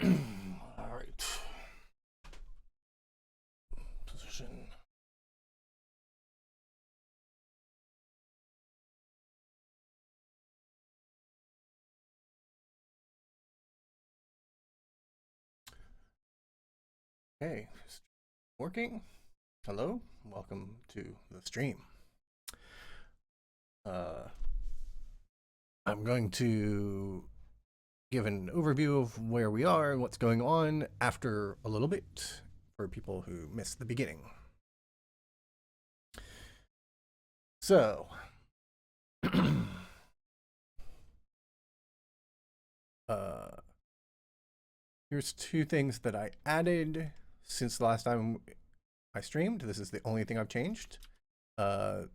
All right. Position. Hey, working? Hello, welcome to the stream. I'm going to give an overview of where we are and what's going on after a little bit for people who missed the beginning. So, here's two things that I added since the last time I streamed. This is the only thing I've changed.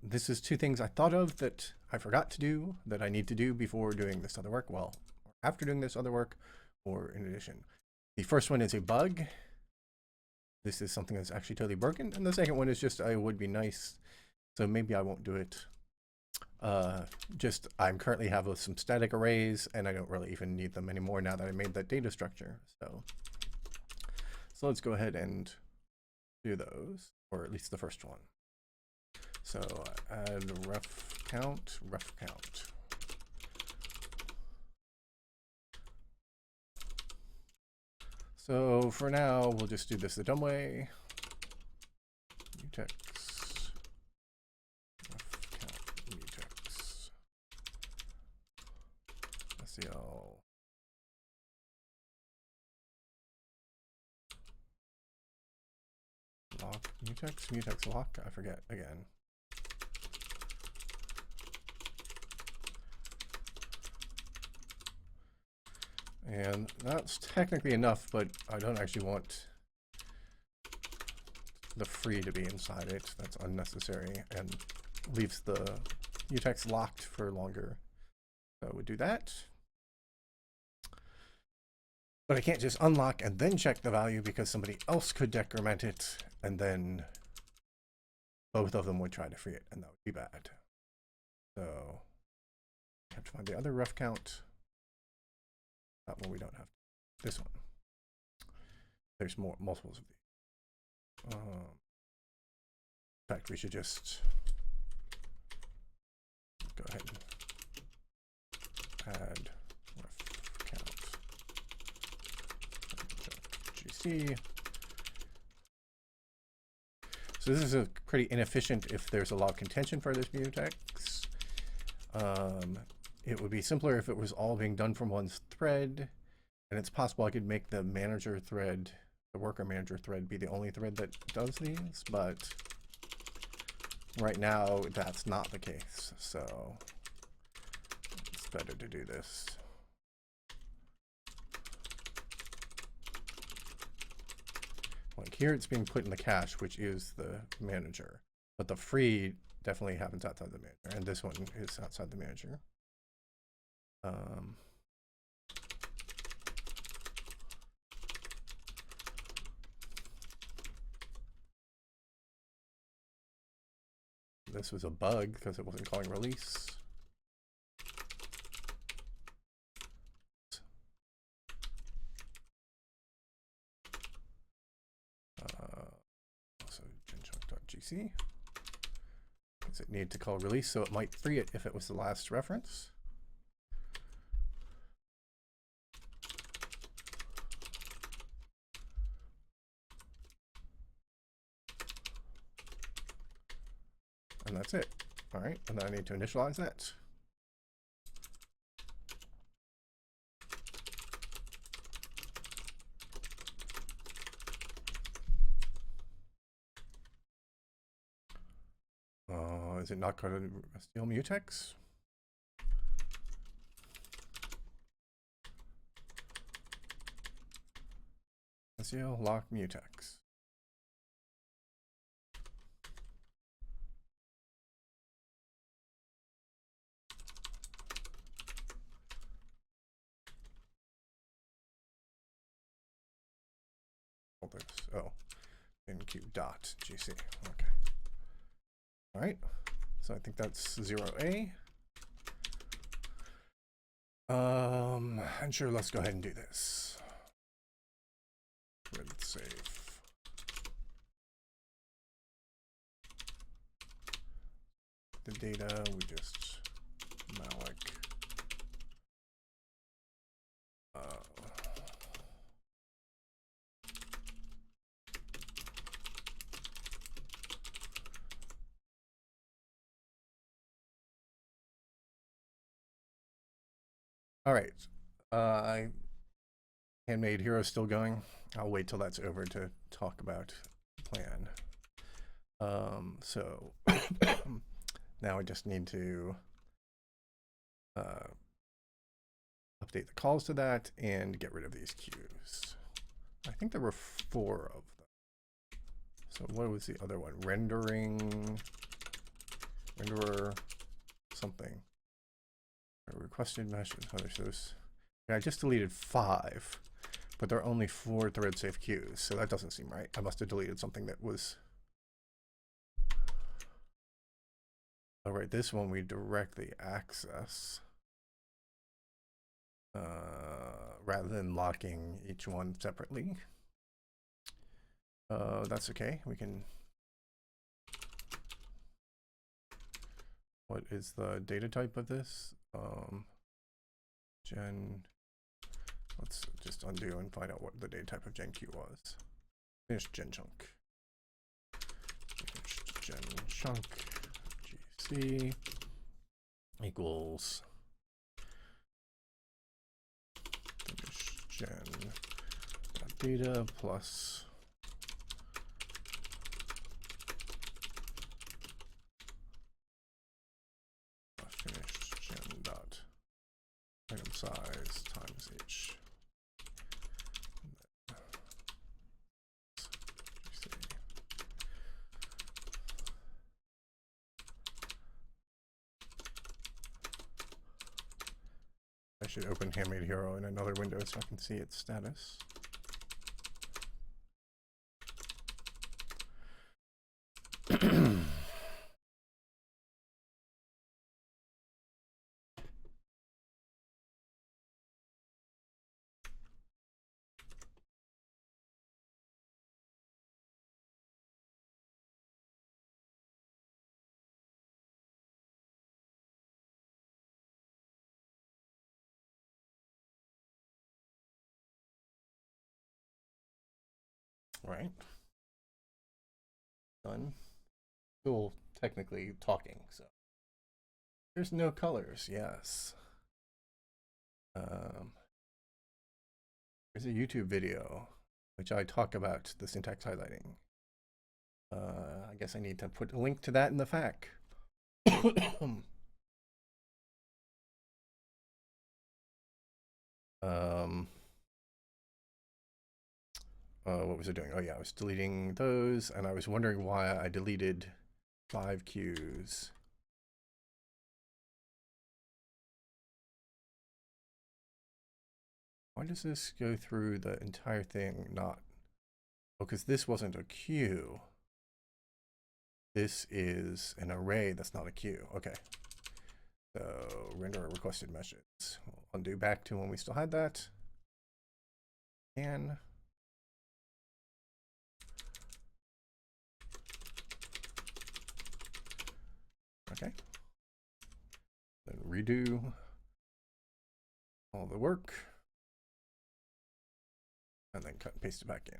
This is two things I thought of that I forgot to do that I need to do before doing this other work. Well, after doing this other work, or in addition. The first one is a bug. This is something that's actually totally broken. And the second one is just, I would be nice. So maybe I won't do it. I'm currently have some static arrays and I don't really even need them anymore now that I made that data structure. So let's go ahead and do those, or at least the first one. So add ref count. So for now, we'll just do this the dumb way. Mutex, ref count, mutex, SEL. Lock, mutex lock, I forget again. And that's technically enough, but I don't actually want the free to be inside it. That's unnecessary and leaves the mutex locked for longer. So we do that. But I can't just unlock and then check the value because somebody else could decrement it and then both of them would try to free it and that would be bad. So I have to find the other ref count. That one we don't have. This one. There's multiples of these. In fact, we should just go ahead and add ref count GC. So this is a pretty inefficient if there's a lot of contention for this mutex. It would be simpler if it was all being done from one thread, and it's possible I could make the manager thread, the worker manager thread, be the only thread that does these, but right now that's not the case, so it's better to do this. Like here it's being put in the cache, which is the manager, but the free definitely happens outside the manager, and this one is outside the manager. This was a bug because it wasn't calling release. Also genchunk.gc. Does it need to call release, so it might free it if it was the last reference. And that's it. All right, and then I need to initialize that. Is it not called a steal mutex? SEL lock mutex. This. Oh, enq.gc. Okay. All right. So I think that's 0A. And sure, let's go ahead and do this. threadsafe. The data, we just malloc. All right. Handmade hero still going. I'll wait till that's over to talk about plan. So now I just need to update the calls to that and get rid of these queues. I think there were 4 of them. So what was the other one? Renderer something. Requested message. Yeah, I just deleted 5, but there are only 4 thread safe queues, so that doesn't seem right. I must have deleted something that was. All right, this one we directly access rather than locking each one separately. That's okay. We can. What is the data type of this? Gen. Let's just undo and find out what the data type of gen q was. Finished gen chunk. Finished gen chunk. GC equals finished gen data plus finished gen dot item size times h. I should open Handmade Hero in another window so I can see its status. Right. Done. Still technically talking, so. There's no colors, yes. There's a YouTube video which I talk about the syntax highlighting. I guess I need to put a link to that in the FAQ. What was I doing? Oh yeah, I was deleting those, and I was wondering why I deleted 5 queues. Why does this go through the entire thing? Not because this wasn't a queue. This is an array that's not a queue. Okay. So render requested message. We'll undo back to when we still had that. And okay. Then redo all the work. And then cut and paste it back in.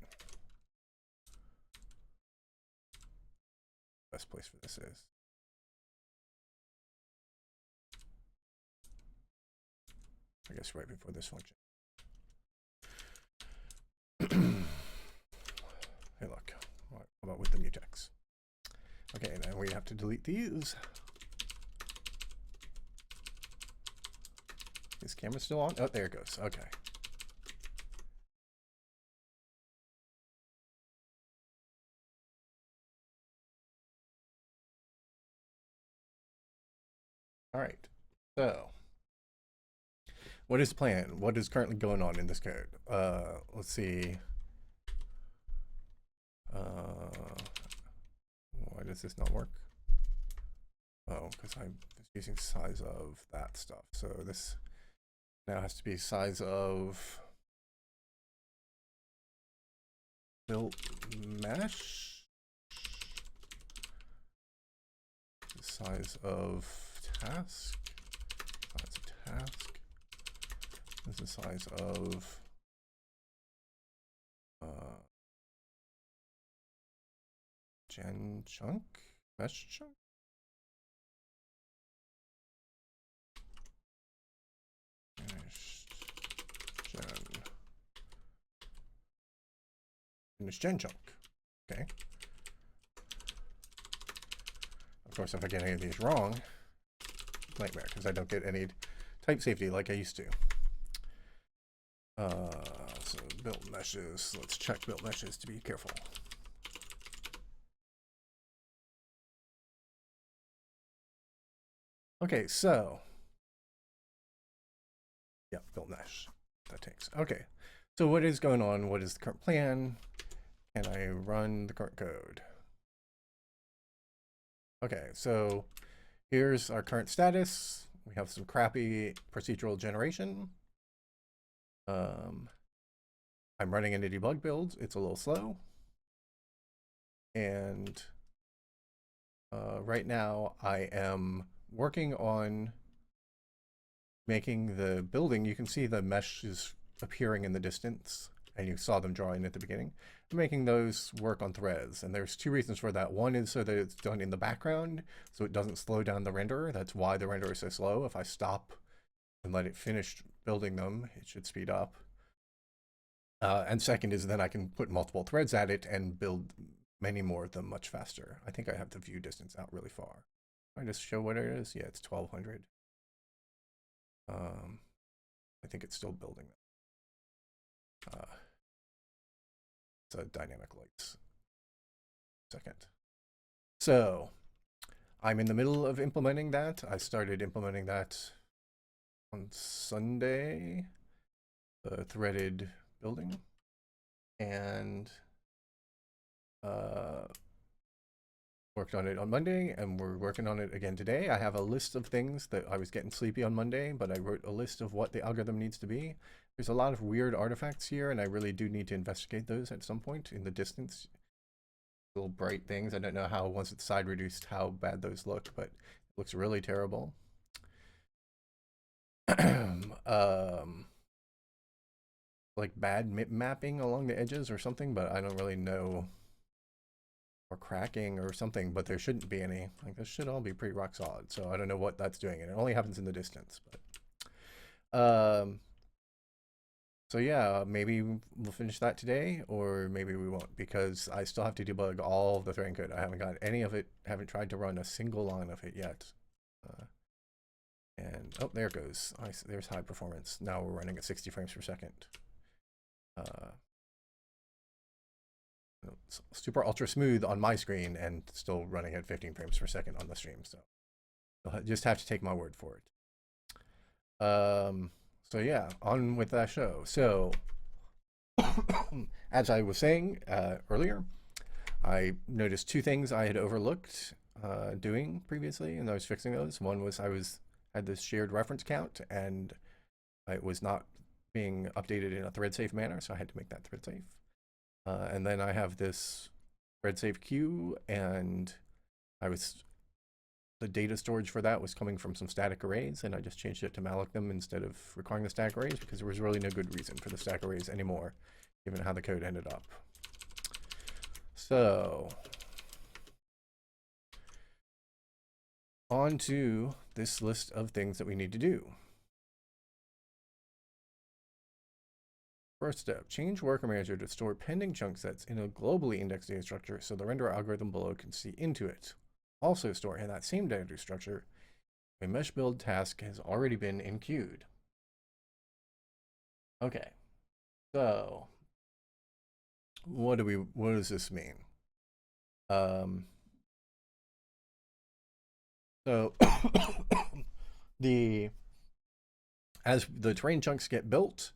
Best place for this is. I guess right before this function. Hey, look. How about with the mutex? Okay, then we have to delete these. Is camera still on? Oh, there it goes. Okay. All right. So, what is the plan? What is currently going on in this code? Let's see. Why does this not work? Oh, because I'm using size of that stuff. So this now has to be size of built mesh. The size of task. Size of task. This is the size of gen chunk, mesh chunk. Gen chunk. Okay. Of course, if I get any of these wrong, nightmare, because I don't get any type safety like I used to. So built meshes. Let's check built meshes to be careful. Okay, so yeah, built mesh. That takes. Okay. So what is going on? What is the current plan? Can I run the current code? Okay, so here's our current status. We have some crappy procedural generation. I'm running into debug builds. It's a little slow. And right now I am working on making the building. You can see the mesh is appearing in the distance, and you saw them drawing at the beginning. I'm making those work on threads, and there's two reasons for that. One is so that it's done in the background, so it doesn't slow down the renderer. That's why the renderer is so slow. If I stop and let it finish building them, it should speed up. And second is then I can put multiple threads at it and build many more of them much faster. I think I have the view distance out really far. I just show what it is. Yeah, it's 1200. I think it's still building. It's a dynamic lights. Second. So I'm in the middle of implementing that. I started implementing that on Sunday, the threaded building, and worked on it on Monday, and we're working on it again today. I have a list of things that I was getting sleepy on Monday, but I wrote a list of what the algorithm needs to be. There's a lot of weird artifacts here, and I really do need to investigate those at some point in the distance. Little bright things. I don't know how, once it's side reduced, how bad those look, but it looks really terrible. Like bad mapping along the edges or something, but I don't really know. Or cracking or something, but there shouldn't be any. Like, this should all be pretty rock solid, so I don't know what that's doing, and it only happens in the distance. But so yeah, maybe we'll finish that today, or maybe we won't, because I still have to debug all of the threading code. I haven't got any of it, haven't tried to run a single line of it yet. And oh, there it goes. There's high performance. Now we're running at 60 frames per second. Super ultra smooth on my screen and still running at 15 frames per second on the stream. So you'll just have to take my word for it. So yeah, on with that show. So as I was saying earlier, I noticed two things I had overlooked doing previously, and I was fixing those. One was I had this shared reference count, and it was not being updated in a thread-safe manner, so I had to make that thread-safe. And then I have this thread-safe queue, and the data storage for that was coming from some static arrays, and I just changed it to malloc them instead of requiring the static arrays, because there was really no good reason for the static arrays anymore, given how the code ended up. So on to this list of things that we need to do. First step, change worker manager to store pending chunk sets in a globally indexed data structure so the renderer algorithm below can see into it. Also store in that same data structure a mesh build task has already been enqueued. Okay, so what does this mean? So as the terrain chunks get built,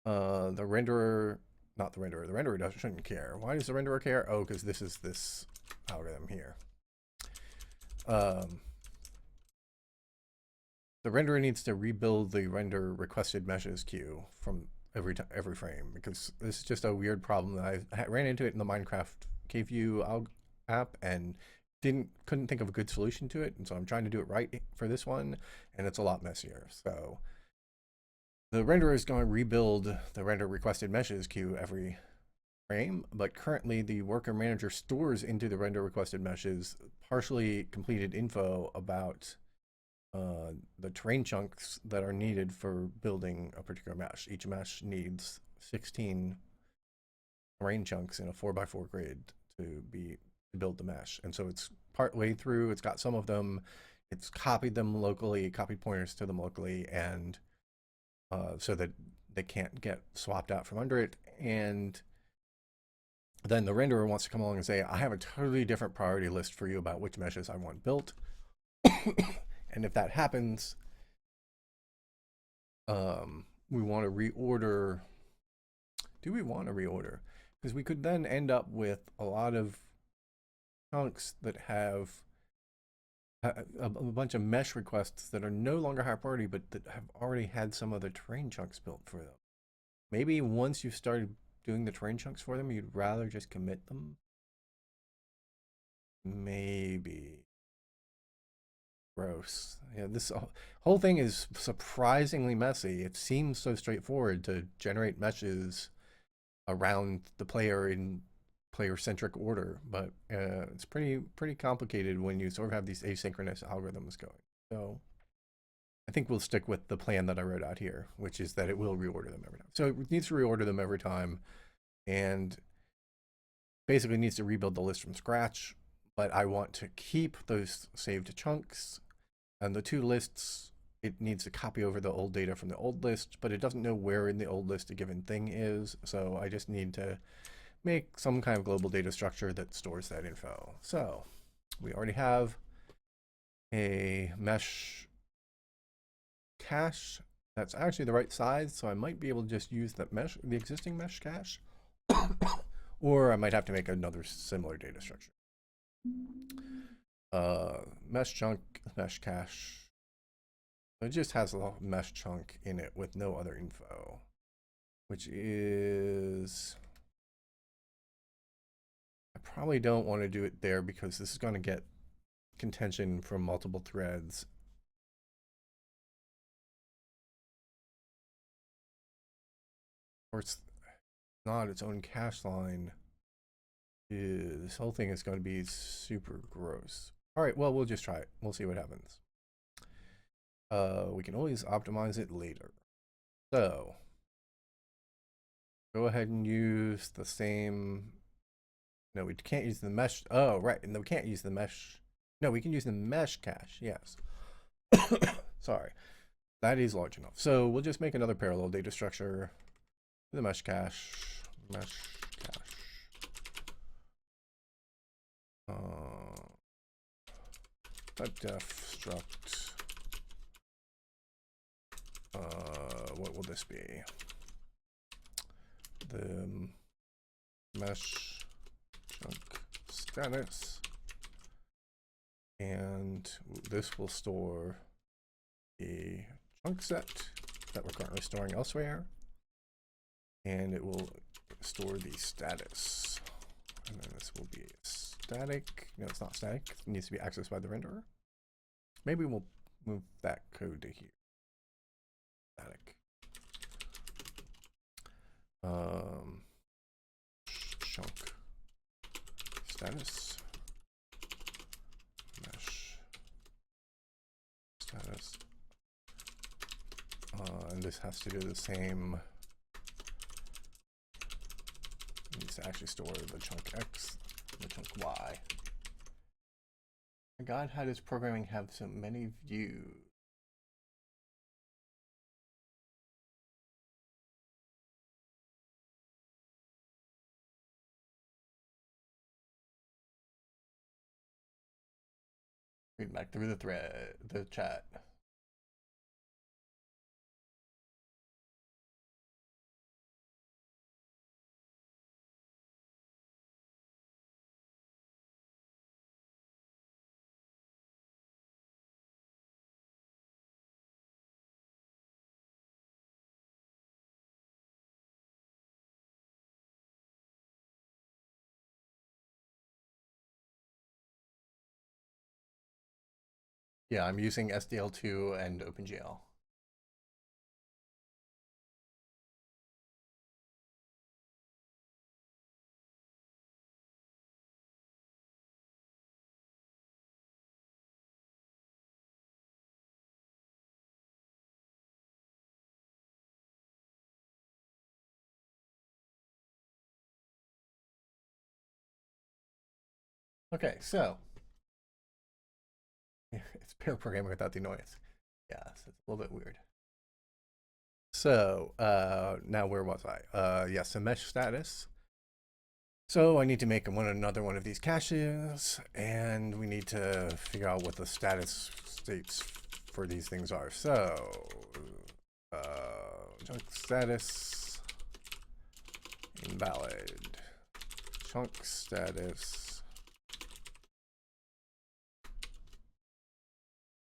the renderer shouldn't care. Why does the renderer care? Oh, because this is this algorithm here. The renderer needs to rebuild the render requested meshes queue from every frame, because this is just a weird problem that I ran into it in the Minecraft cave view app and couldn't think of a good solution to it, and so I'm trying to do it right for this one, and it's a lot messier. So the renderer is going to rebuild the render requested meshes queue every frame, but currently the worker manager stores into the render requested meshes partially completed info about the terrain chunks that are needed for building a particular mesh. Each mesh needs 16 terrain chunks in a 4x4 grid to build the mesh. And so it's part way through, it's got some of them, it's copied them locally, copied pointers to them locally, and so that they can't get swapped out from under it. And then the renderer wants to come along and say, I have a totally different priority list for you about which meshes I want built. And if that happens, we want to reorder. Do we want to reorder? Because we could then end up with a lot of chunks that have a bunch of mesh requests that are no longer high priority, but that have already had some of the terrain chunks built for them. Maybe once you've started doing the terrain chunks for them, you'd rather just commit them. Maybe. Gross. Yeah, this whole thing is surprisingly messy. It seems so straightforward to generate meshes around the player in player-centric order, but it's pretty complicated when you sort of have these asynchronous algorithms going. So I think we'll stick with the plan that I wrote out here, which is that it will reorder them every time. So it needs to reorder them every time, and basically needs to rebuild the list from scratch. But I want to keep those saved chunks. And the two lists, it needs to copy over the old data from the old list, but it doesn't know where in the old list a given thing is. So I just need to make some kind of global data structure that stores that info. So we already have a mesh cache that's actually the right size. So I might be able to just use the existing mesh cache, or I might have to make another similar data structure. Mesh chunk, mesh cache. It just has a mesh chunk in it with no other info, which is, I probably don't want to do it there because this is going to get contention from multiple threads. Or it's not its own cache line. This whole thing is going to be super gross. All right, well, we'll just try it. We'll see what happens. We can always optimize it later. So go ahead and use the same. No, we can't use the mesh. Oh, right. And we can't use the mesh. No, we can use the mesh cache. Yes. Sorry. That is large enough. So we'll just make another parallel data structure for the mesh cache. Mesh cache. Def struct. What will this be? The mesh chunk status, and this will store a chunk set that we're currently storing elsewhere, and it will store the status, and then this will be static. No, it's not static. It needs to be accessed by the renderer. Maybe we'll move that code to here. Static. Chunk status, mesh status, and this has to do the same. It needs to actually store the chunk X and the chunk Y. My God, how does programming have so many views? Read back through the chat. Yeah, I'm using SDL2 and OpenGL. Okay, so it's pair programming without the annoyance. Yeah, so it's a little bit weird. So now where was I? Yes, a mesh status. So I need to make another one of these caches, and we need to figure out what the status states for these things are. So chunk status invalid, chunk status.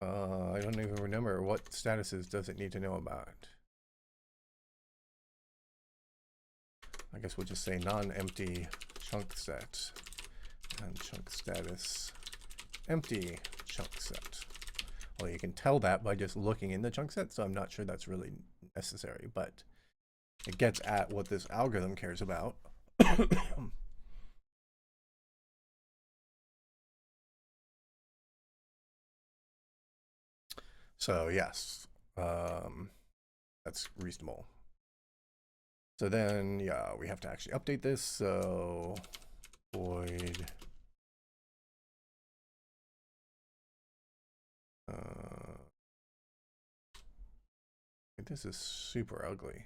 I don't even remember what statuses does it need to know about. I guess we'll just say non-empty chunk set and chunk status empty chunk set. Well, you can tell that by just looking in the chunk set, so I'm not sure that's really necessary, but it gets at what this algorithm cares about. So yes, that's reasonable. So then, yeah, we have to actually update this. So void this is super ugly.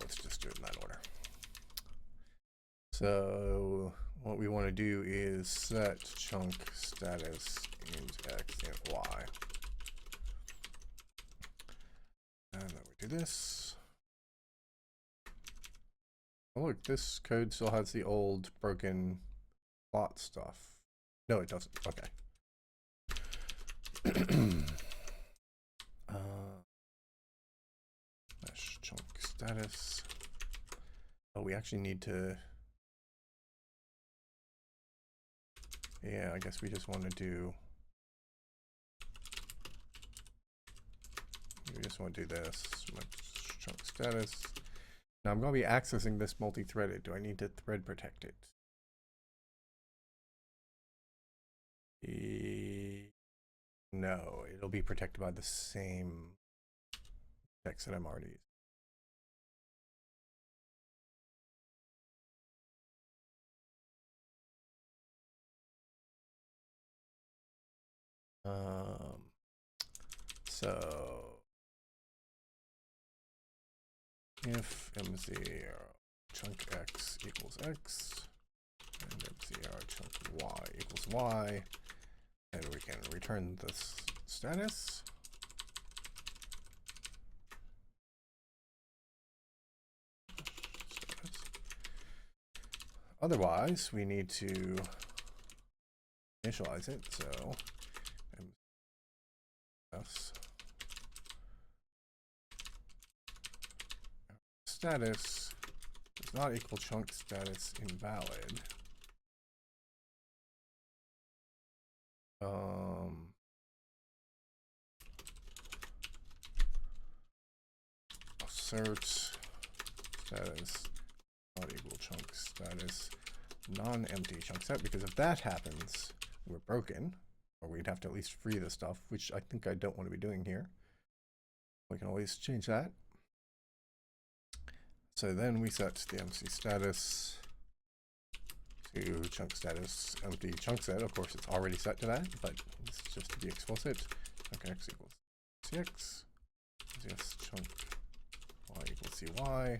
Let's just do it in that order. So what we want to do is set chunk status int x int y. And then we do this. Oh, look, this code still has the old broken plot stuff. No, it doesn't. Okay. Mesh chunk status. Oh, we actually need to. Yeah, I guess we just want to do. We just want to do this. Mesh chunk status. Now I'm going to be accessing this multi-threaded. Do I need to thread protect it? No, it'll be protected by the same text that I'm already using. So if mzr chunk x equals x and mzr chunk y equals y, and we can return this status. Otherwise, we need to initialize it. So status does not equal chunk status invalid. Assert status not equal chunk status non-empty chunk set, because if that happens, we're broken, or we'd have to at least free the stuff, which I think I don't want to be doing here. We can always change that. So then we set the MC status to chunk status empty chunk set. Of course, it's already set to that, but this is just to be explicit. Chunk x equals cx. Yes, chunk y equals cy.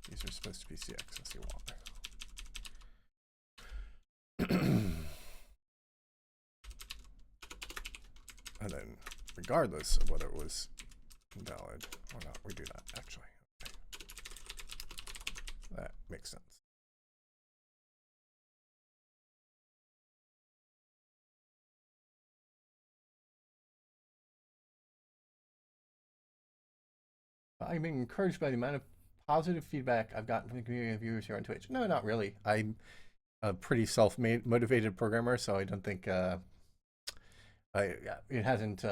These are supposed to be cx and cy. And then, regardless of whether it was invalid or not, we do that actually. Okay. That makes sense. I'm being encouraged by the amount of positive feedback I've gotten from the community of viewers here on Twitch. No, not really. I'm a pretty self-motivated programmer, so I don't think it hasn't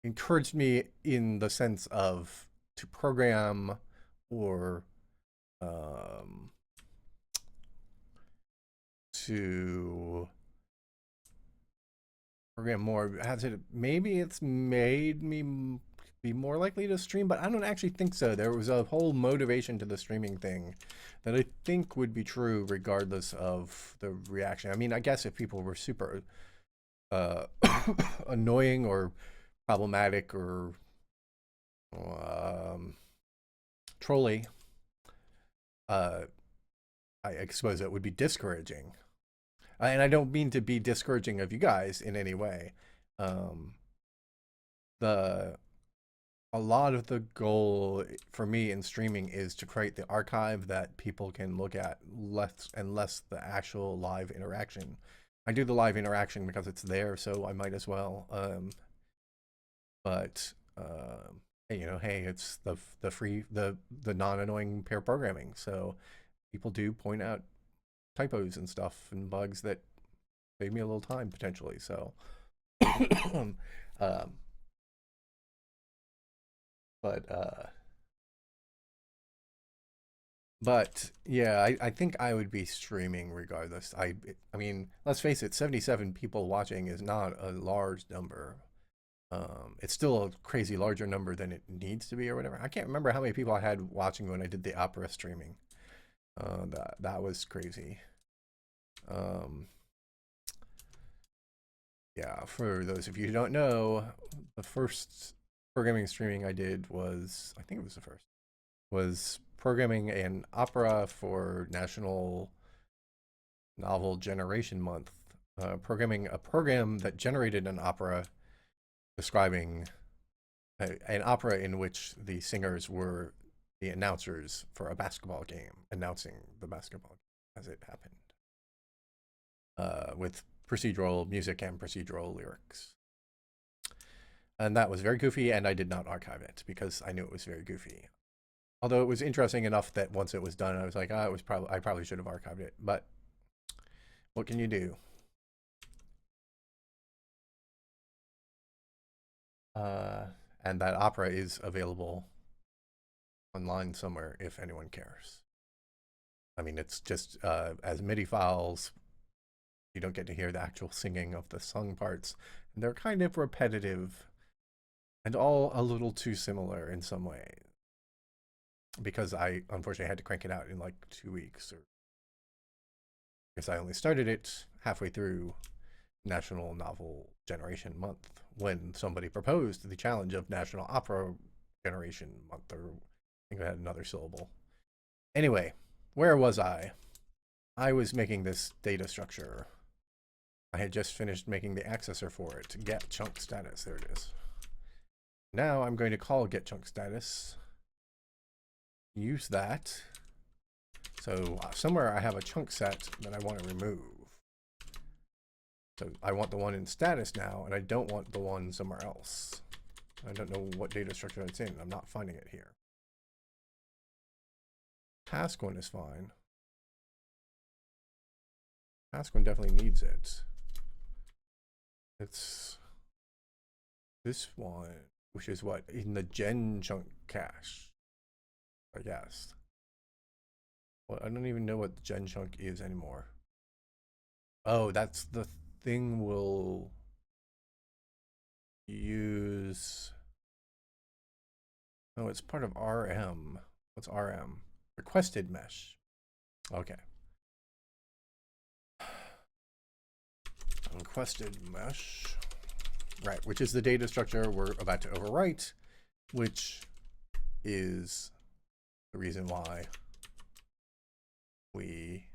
encouraged me in the sense of to program or to program more. Maybe it's made me be more likely to stream, but I don't actually think so. There was a whole motivation to the streaming thing that I think would be true regardless of the reaction. I mean, I guess if people were super annoying or problematic or trolly, I suppose it would be discouraging. And I don't mean to be discouraging of you guys in any way. A lot of the goal for me in streaming is to create the archive that people can look at less and less the actual live interaction. I do the live interaction because it's there, so I might as well. But you know, hey, it's the free the non-annoying pair programming, so people do point out typos and stuff and bugs that save me a little time potentially. So but yeah, I think I would be streaming regardless. I mean, let's face it, 77 people watching is not a large number. It's still a crazy larger number than it needs to be or whatever. I can't remember how many people I had watching when I did the opera streaming. That was crazy. Yeah, for those of you who don't know, the first programming streaming I did was, I think it was the first, was programming an opera for National Novel Generation Month. Programming a program that generated an opera describing an opera in which the singers were the announcers for a basketball game, announcing the basketball game as it happened, with procedural music and procedural lyrics. And that was very goofy, and I did not archive it because I knew it was very goofy. Although it was interesting enough that once it was done, I was like, I probably should have archived it, but what can you do? And that opera is available online somewhere if anyone cares. I mean, it's just as MIDI files. You don't get to hear the actual singing of the sung parts. And they're kind of repetitive and all a little too similar in some way. Because I unfortunately had to crank it out in like 2 weeks, or because I only started it halfway through National Novel Generation Month when somebody proposed the challenge of National Opera Generation Month, or I think I had another syllable. Anyway, where was I? I was making this data structure. I had just finished making the accessor for it, get chunk status. There it is. Now I'm going to call get chunk status, use that. So somewhere I have a chunk set that I want to remove. So I want the one in status now, and I don't want the one somewhere else. I don't know what data structure it's in. I'm not finding it here. Task one is fine. Task one definitely needs it. It's this one, which is what, in the gen chunk cache, I guess. Well, I don't even know what gen chunk is anymore. Oh, that's the thing we'll use. Oh, it's part of RM. What's RM? Requested mesh. Okay. Requested mesh. Right, which is the data structure we're about to overwrite, which is the reason why we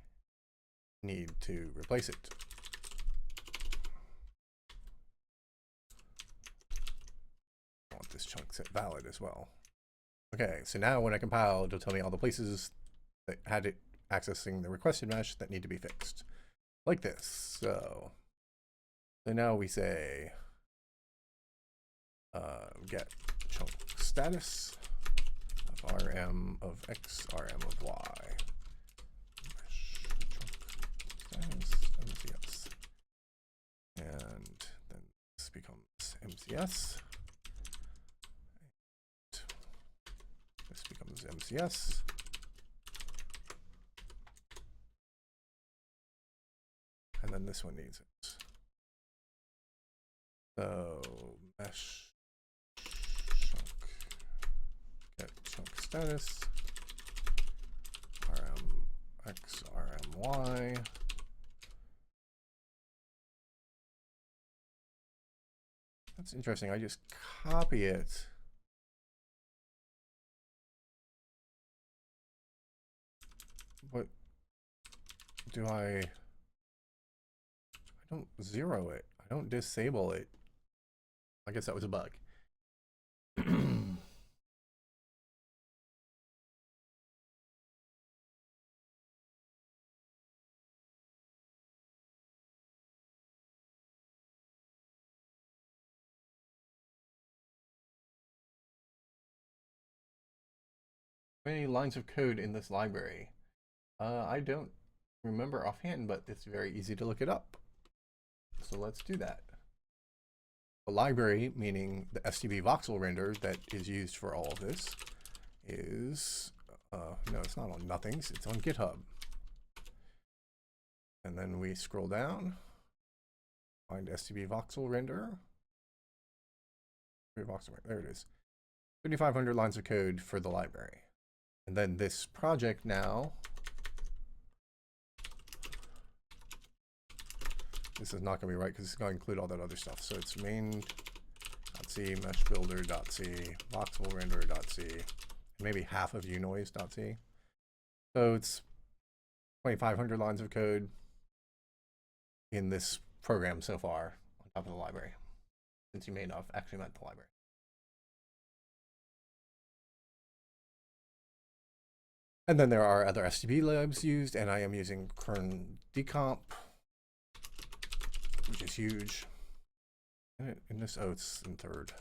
need to replace it. I want this chunk set valid as well. Okay, so now when I compile, it'll tell me all the places that had it accessing the requested mesh that need to be fixed. Like this. So now we say get chunk status rm of x, rm of y. Mesh chunk status MCS. And then this becomes MCS. This becomes MCS. And then this one needs it. So mesh chunk, get chunk status, rm x, rm y. That's interesting. I just copy it. What do I don't zero it. I don't disable it. I guess that was a bug. Many lines of code in this library? I don't remember offhand, but it's very easy to look it up. So let's do that. The library, meaning the STB voxel render that is used for all of this, is, no, it's not on nothings, it's on GitHub. And then we scroll down, find STB voxel render. There it is. 3,500 lines of code for the library. And then this project now, this is not going to be right because it's going to include all that other stuff. So it's main.c, meshbuilder.c, voxelrender.c, maybe half of unoise.c. So it's 2,500 lines of code in this program so far on top of the library, since you may not have actually meant the library. And then there are other STB libs used, and I am using kern decomp, which is huge. In this, oh, it's in third.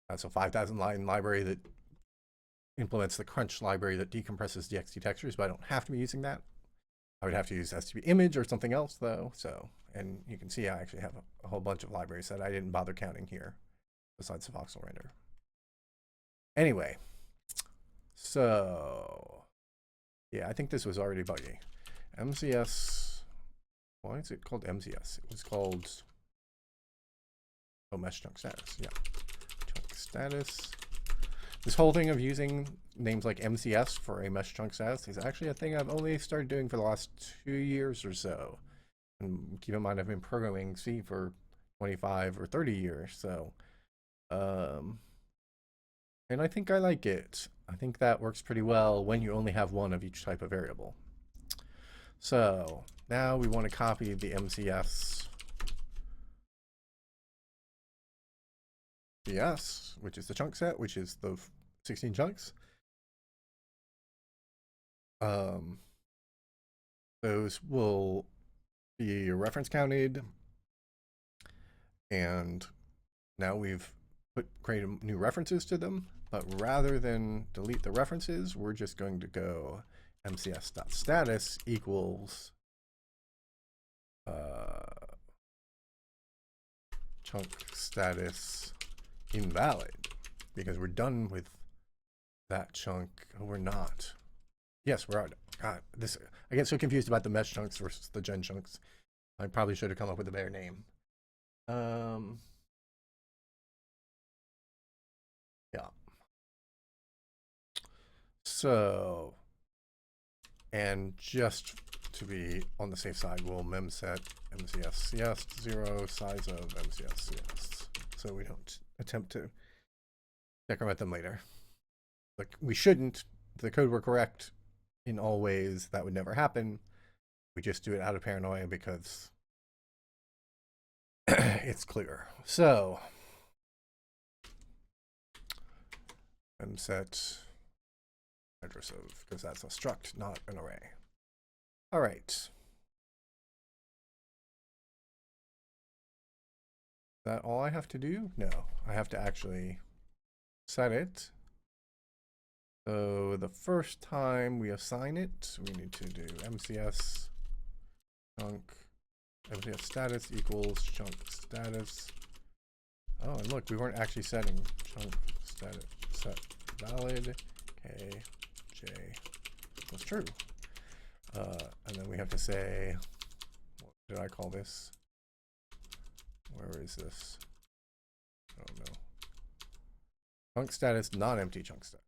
That's a 5,000 line library that implements the crunch library that decompresses DXT textures, but I don't have to be using that. I would have to use STB image or something else though. So, and you can see I actually have a whole bunch of libraries that I didn't bother counting here besides the voxel render. Anyway, so yeah, I think this was already buggy. MCS, why is it called MCS? It was called, oh, mesh chunk status, yeah. Chunk status. This whole thing of using names like MCS for a mesh chunk status is actually a thing I've only started doing for the last 2 years or so. And keep in mind, I've been programming C for 25 or 30 years. So, and I think I like it. I think that works pretty well when you only have one of each type of variable. So now we want to copy the MCS CS, which is the chunk set, which is the 16 chunks. Those will be reference counted, and now we've created new references to them, but rather than delete the references, we're just going to go mcs.status equals chunk status invalid, because we're done with that chunk. Oh, we're not. Yes, we're out. God, this, I get so confused about the mesh chunks versus the gen chunks. I probably should have come up with a better name. Yeah. So, and just to be on the safe side, we'll memset MCS CS 0 size of MCS CS, so we don't attempt to decrement them later. Like, we shouldn't. If the code were correct in all ways, that would never happen. We just do it out of paranoia because it's clear. So memset address of, because that's a struct, not an array. All right. Is that all I have to do? No, I have to actually set it. So the first time we assign it, we need to do MCS chunk MCS status equals chunk status. Oh, and look, we weren't actually setting chunk status set valid k j equals true. And then we have to say, what did I call this? Where is this? I don't know. Chunk status, non-empty chunk status.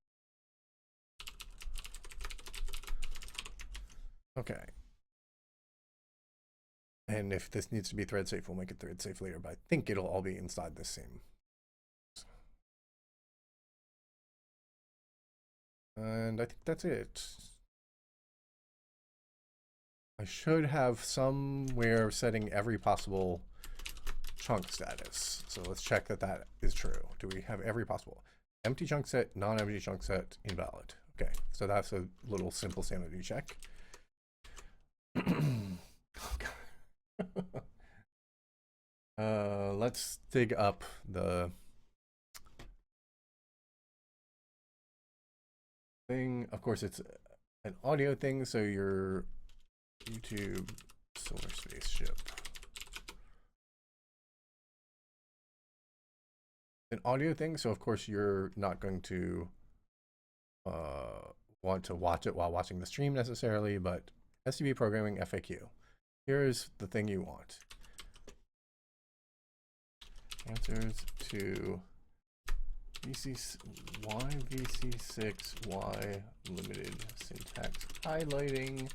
Okay. And if this needs to be thread safe, we'll make it thread safe later, but I think it'll all be inside the same. And I think that's it. I should have somewhere setting every possible chunk status. So let's check that that is true. Do we have every possible? Empty chunk set, non-empty chunk set, invalid. Okay, so that's a little simple sanity check. Let's dig up the thing. Of course, it's an audio thing, so your YouTube solar spaceship. An audio thing, so of course you're not going to want to watch it while watching the stream necessarily, but STB programming FAQ. Here's the thing you want. Answers to VC6Y limited syntax highlighting.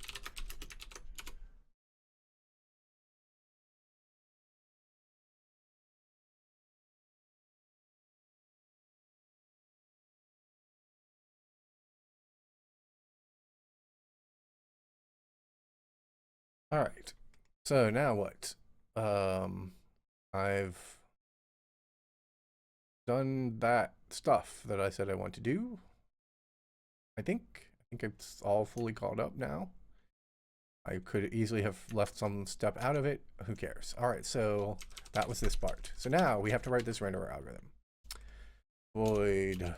All right, so now what? I've done that stuff that I said I want to do. I think it's all fully called up now. I could easily have left some step out of it. Who cares? All right, so that was this part. So now we have to write this renderer algorithm. Void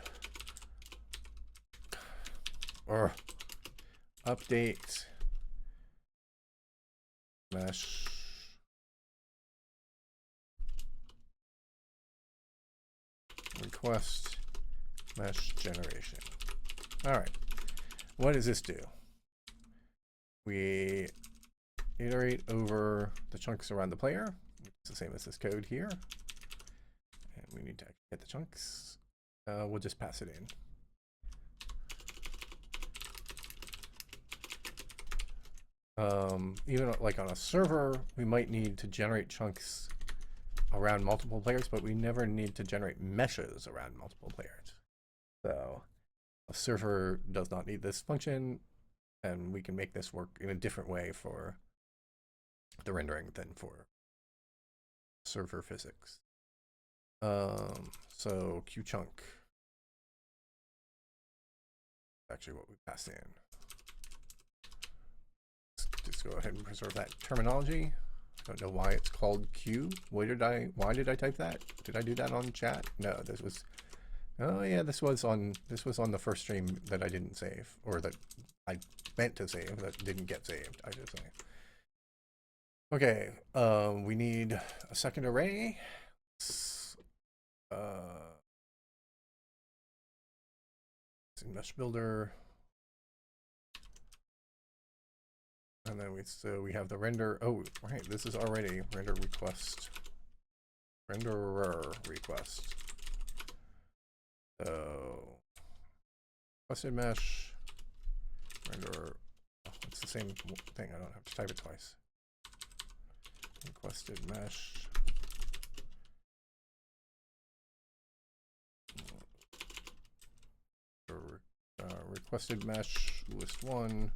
or update mesh request mesh generation. All right, what does this do? We iterate over the chunks around the player. It's the same as this code here. And we need to get the chunks. We'll just pass it in. Even like on a server, we might need to generate chunks around multiple players, but we never need to generate meshes around multiple players. So a server does not need this function, and we can make this work in a different way for the rendering than for server physics. So qchunk, actually what we passed in. Let's just go ahead and preserve that terminology. I don't know why it's called Q. Why did I type that? Did I do that on chat? No, this was, oh yeah, this was on the first stream that I didn't save, or that I meant to save that didn't get saved, I should say. Okay, we need a second array. It's in mesh builder. And then we have the render. Oh, right, this is already render request. Renderer request. So requested mesh renderer. Oh, it's the same thing. I don't have to type it twice. Requested mesh. Requested mesh list 1.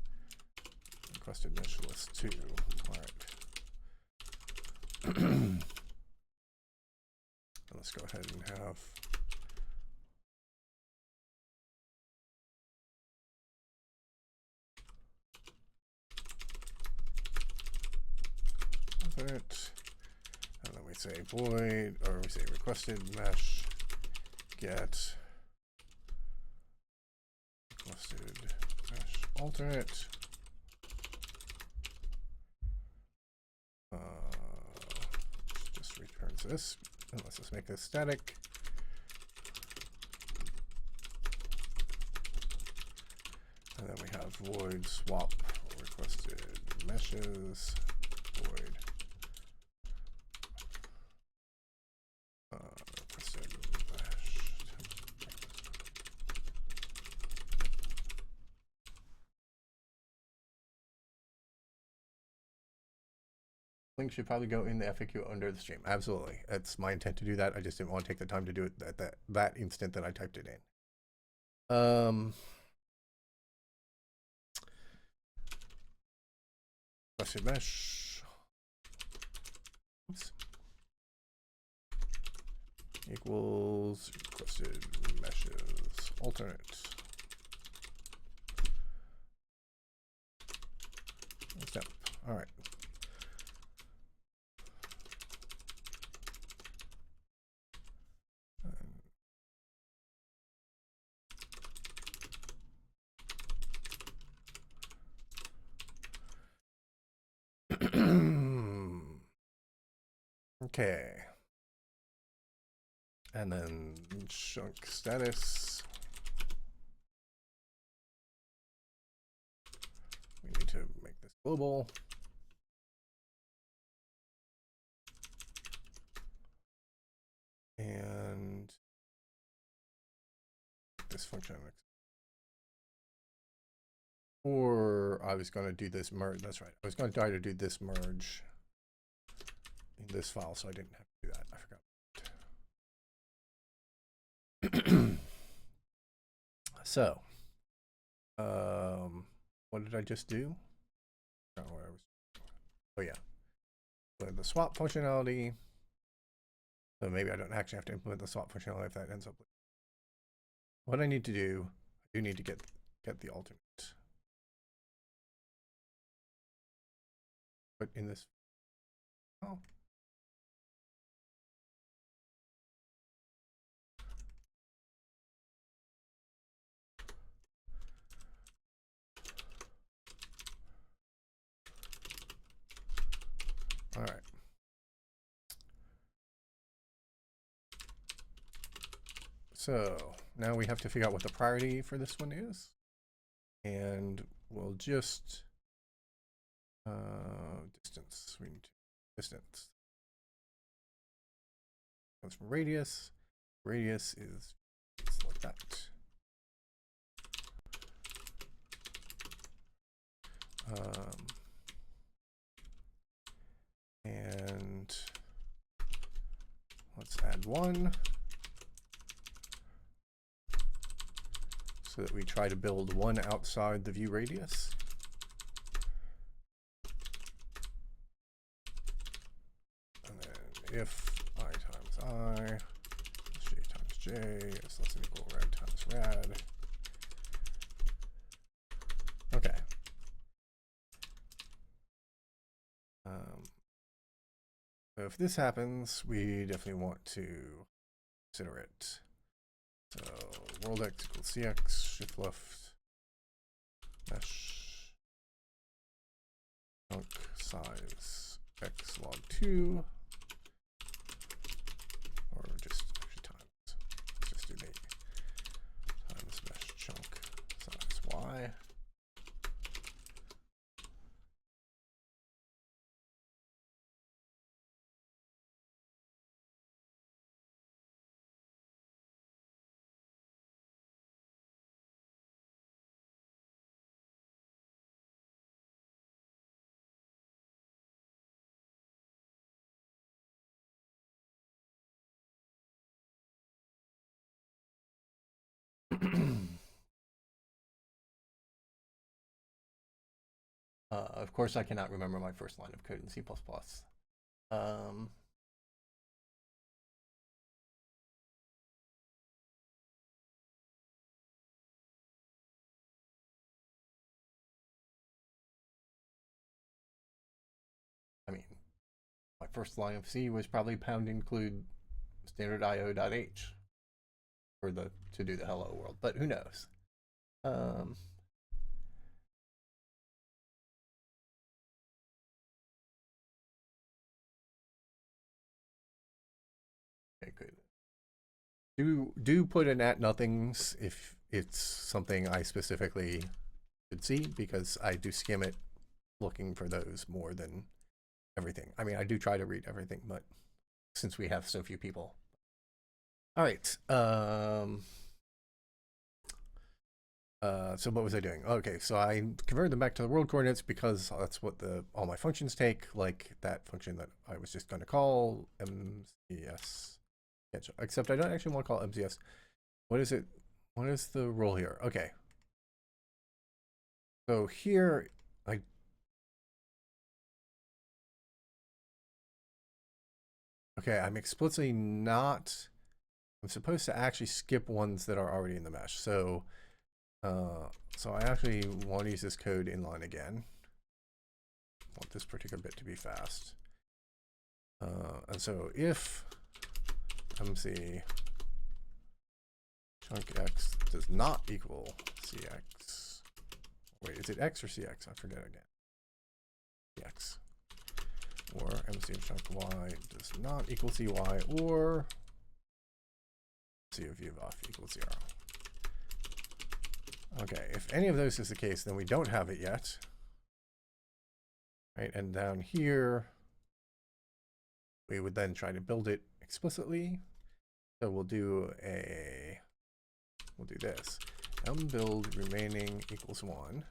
Requested mesh list 2. All right. Let's go ahead and have it, and then we say void, or we say requested mesh get alternate. Just returns this. And let's just make this static. And then we have void swap requested meshes, void requested mesh. Link should probably go in the FAQ under the stream. Absolutely. That's my intent to do that. I just didn't want to take the time to do it at that instant that I typed it in. Requested mesh. Oops. Equals requested meshes alternate. Step. All right. Okay. And then chunk status. We need to make this global. And this function. Or I was going to do this merge. That's right. I was going to try to do this merge in this file, so I didn't have to do that. I forgot. So, what did I just do? Oh yeah, the swap functionality. So maybe I don't actually have to implement the swap functionality if that ends up. What I need to do, I do need to get the alternate. But in this, oh. All right. So now we have to figure out what the priority for this one is. And we'll just distance. We need to distance. Comes from radius. Radius is like that. And let's add 1 so that we try to build 1 outside the view radius. And then if I times I, j times j is less than equal rad times rad. Okay. So if this happens, we definitely want to consider it. So world x equals cx, shift left, mesh, chunk size x log 2, or just actually times. Let's just do the times mesh chunk size y. Of course, I cannot remember my first line of code in C++. I mean, my first line of C was probably pound include standard io.h for to do the hello world, but who knows? do put an at nothings if it's something I specifically should see, because I do skim it looking for those more than everything. I mean, I do try to read everything, but since we have so few people. All right. So what was I doing? Okay, so I converted them back to the world coordinates because that's what all my functions take, like that function that I was just going to call MCS. Except I don't actually want to call it MCS. What is it? What is the role here? Okay. So here, okay, I'm explicitly not, I'm supposed to actually skip ones that are already in the mesh. So, so I actually want to use this code inline again. I want this particular bit to be fast. And so if MC chunk X does not equal CX, wait, is it X or CX? I forget again. CX. Or MC chunk Y does not equal CY, or C of U of F equals 0. Okay, if any of those is the case, then we don't have it yet. Right, and down here, we would then try to build it explicitly. So we'll do this. Build remaining equals 1.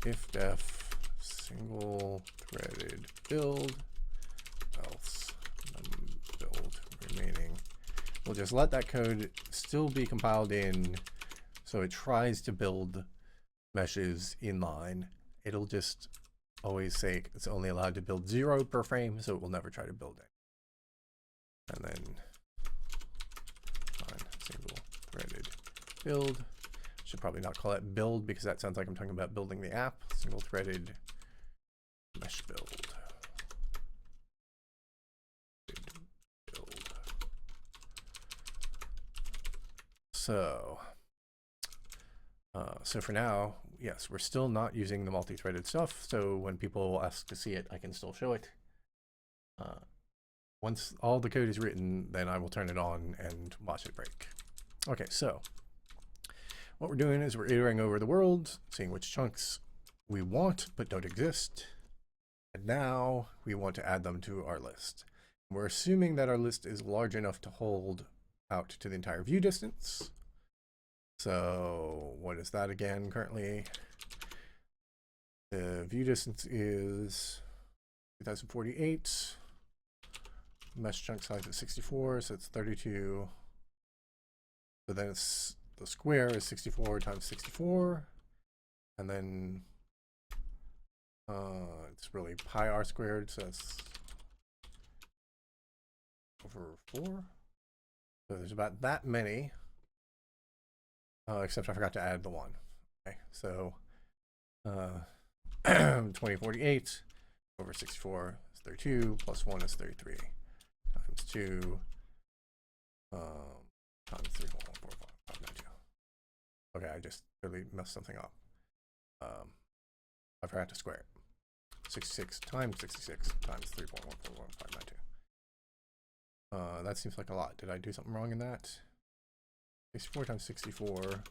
If def single threaded build, else build remaining. We'll just let that code still be compiled in, so it tries to build meshes inline. It'll just always say it's only allowed to build 0 per frame, so it will never try to build it. And then on single threaded build. Should probably not call it build because that sounds like I'm talking about building the app. Single threaded mesh build. So for now, yes, we're still not using the multi-threaded stuff. So when people ask to see it, I can still show it. Once all the code is written, then I will turn it on and watch it break. Okay, so what we're doing is we're iterating over the world, seeing which chunks we want but don't exist. And now we want to add them to our list. We're assuming that our list is large enough to hold out to the entire view distance. So what is that again currently? The view distance is 2048. Mesh chunk size is 64, so it's 32. So then it's the square is 64 times 64, and then it's really pi r squared, so it's over 4. So there's about that many, except I forgot to add the 1. Okay, so 2048 over 64 is 32, plus 1 is 33, times 2 times 3, 4, 4, 5, 5, 9, 2. Okay, I just really messed something up. I forgot to square it. 66 times 66 times 3.141,592. That seems like a lot. Did I do something wrong in that? 64 times 64.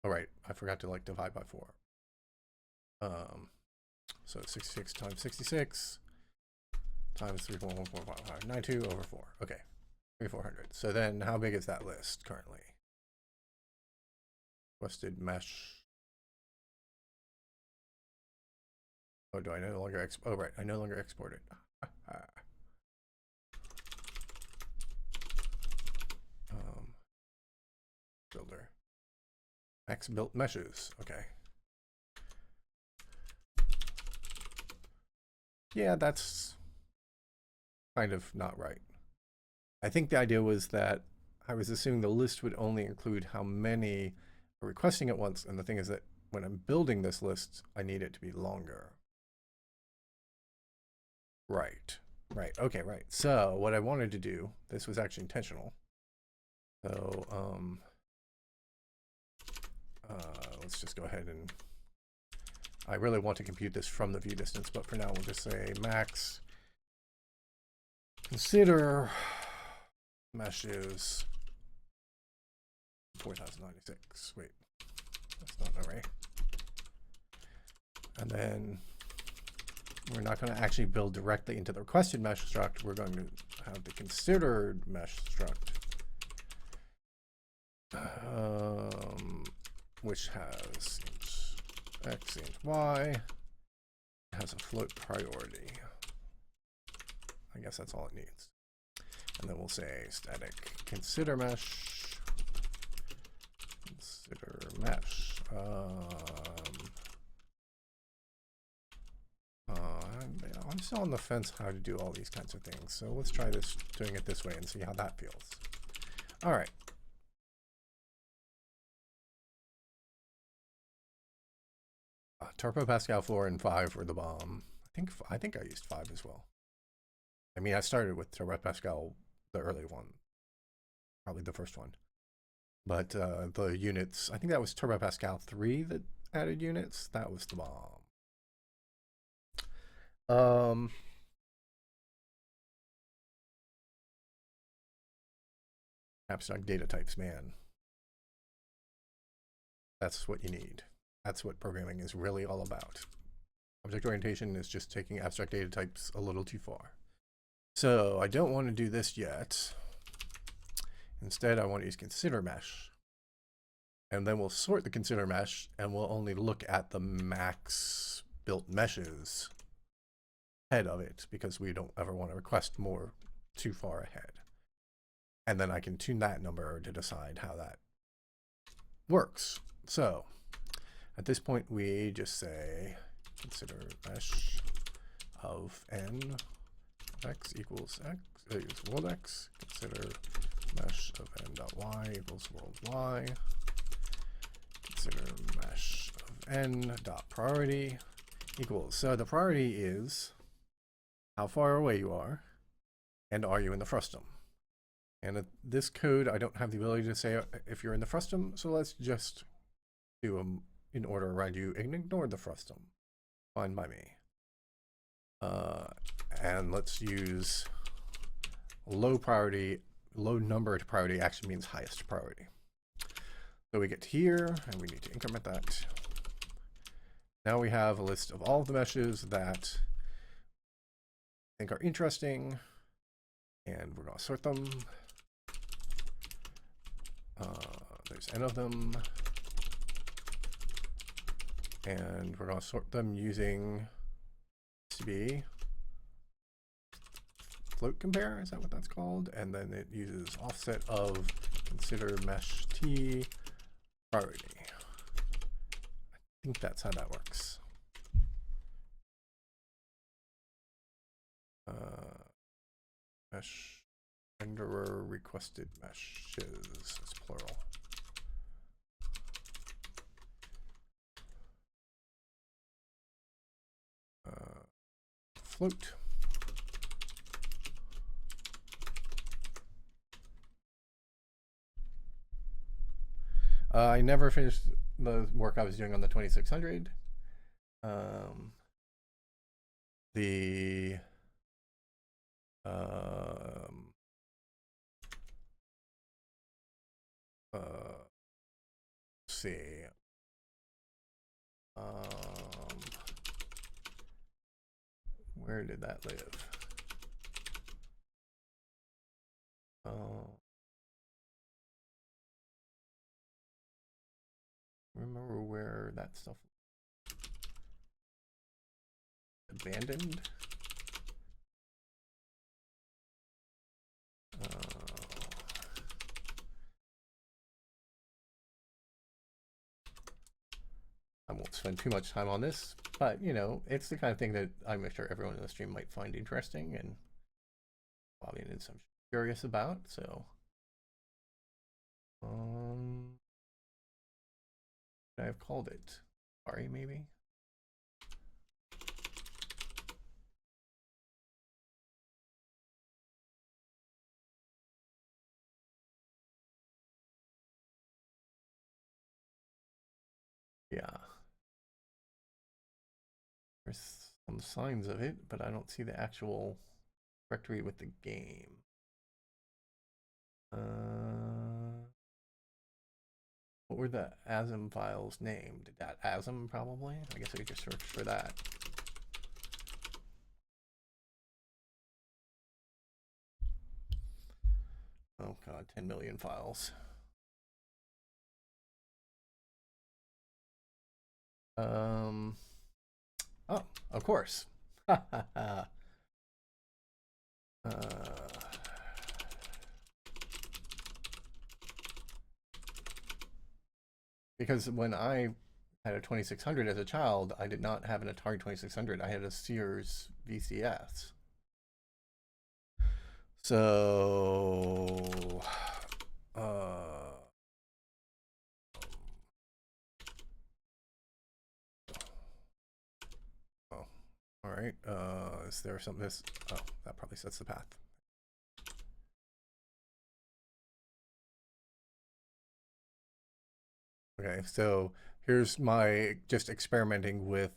Oh, right. I forgot to like divide by 4. So 66 times 66 times 3.145,592 over 4. Okay. 3,400. So then how big is that list currently? Requested mesh. Oh, do I no longer export? Oh, right. I no longer export it. Builder. Max built meshes. Okay. Yeah, that's kind of not right. I think the idea was that I was assuming the list would only include how many are requesting at once. And the thing is that when I'm building this list, I need it to be longer. Right. Right. Okay, right. So what I wanted to do, this was actually intentional. So let's just go ahead and I really want to compute this from the view distance, but for now we'll just say max consider meshes 4096. Wait, that's not an array. And then we're not going to actually build directly into the requested mesh struct. We're going to have the considered mesh struct, which has int x, int y, has a float priority. I guess that's all it needs. And then we'll say static consider mesh. Consider mesh. I'm still on the fence how to do all these kinds of things. So let's try doing it this way and see how that feels. All right. Turbo Pascal 4 and 5 were the bomb. I think I used 5 as well. I mean, I started with Turbo Pascal, the early one, probably the first one. But the units, I think that was Turbo Pascal 3 that added units. That was the bomb. Abstract data types, man. That's what you need. That's what programming is really all about. Object orientation is just taking abstract data types a little too far. So I don't want to do this yet. Instead, I want to use consider mesh. And then we'll sort the consider mesh, and we'll only look at the max built meshes head of it, because we don't ever want to request more too far ahead. And then I can tune that number to decide how that works. So at this point, we just say consider mesh of n of x equals x, equals world x. Consider mesh of n dot y equals world y. Consider mesh of n dot priority equals. So the priority is how far away you are, and are you in the frustum? And at this code, I don't have the ability to say if you're in the frustum, so let's just do them in order around you and ignore the frustum. Fine by me. And let's use low priority. Low numbered priority actually means highest priority. So we get here, and we need to increment that. Now we have a list of all of the meshes that I think are interesting, and we're going to sort them. There's n of them, and we're going to sort them using CB float compare. Is that what that's called? And then it uses offset of consider mesh t priority. I think that's how that works. Mesh renderer requested meshes is plural. Float. I never finished the work I was doing on the 2600. Let's see. Where did that live? Remember where that stuff abandoned? I won't spend too much time on this, but you know, it's the kind of thing that I'm sure everyone in the stream might find interesting, and probably is I'm curious about. So, I've called it. Sorry, maybe. Yeah. There's some signs of it, but I don't see the actual directory with the game. What were the ASM files named? .asm probably? I guess I could just search for that. Oh god, 10 million files. Oh, of course. Because when I had a 2600 as a child, I did not have an Atari 2600. I had a Sears VCS. So, oh, all right. Is there something this? Oh, that probably sets the path. Okay, so here's my just experimenting with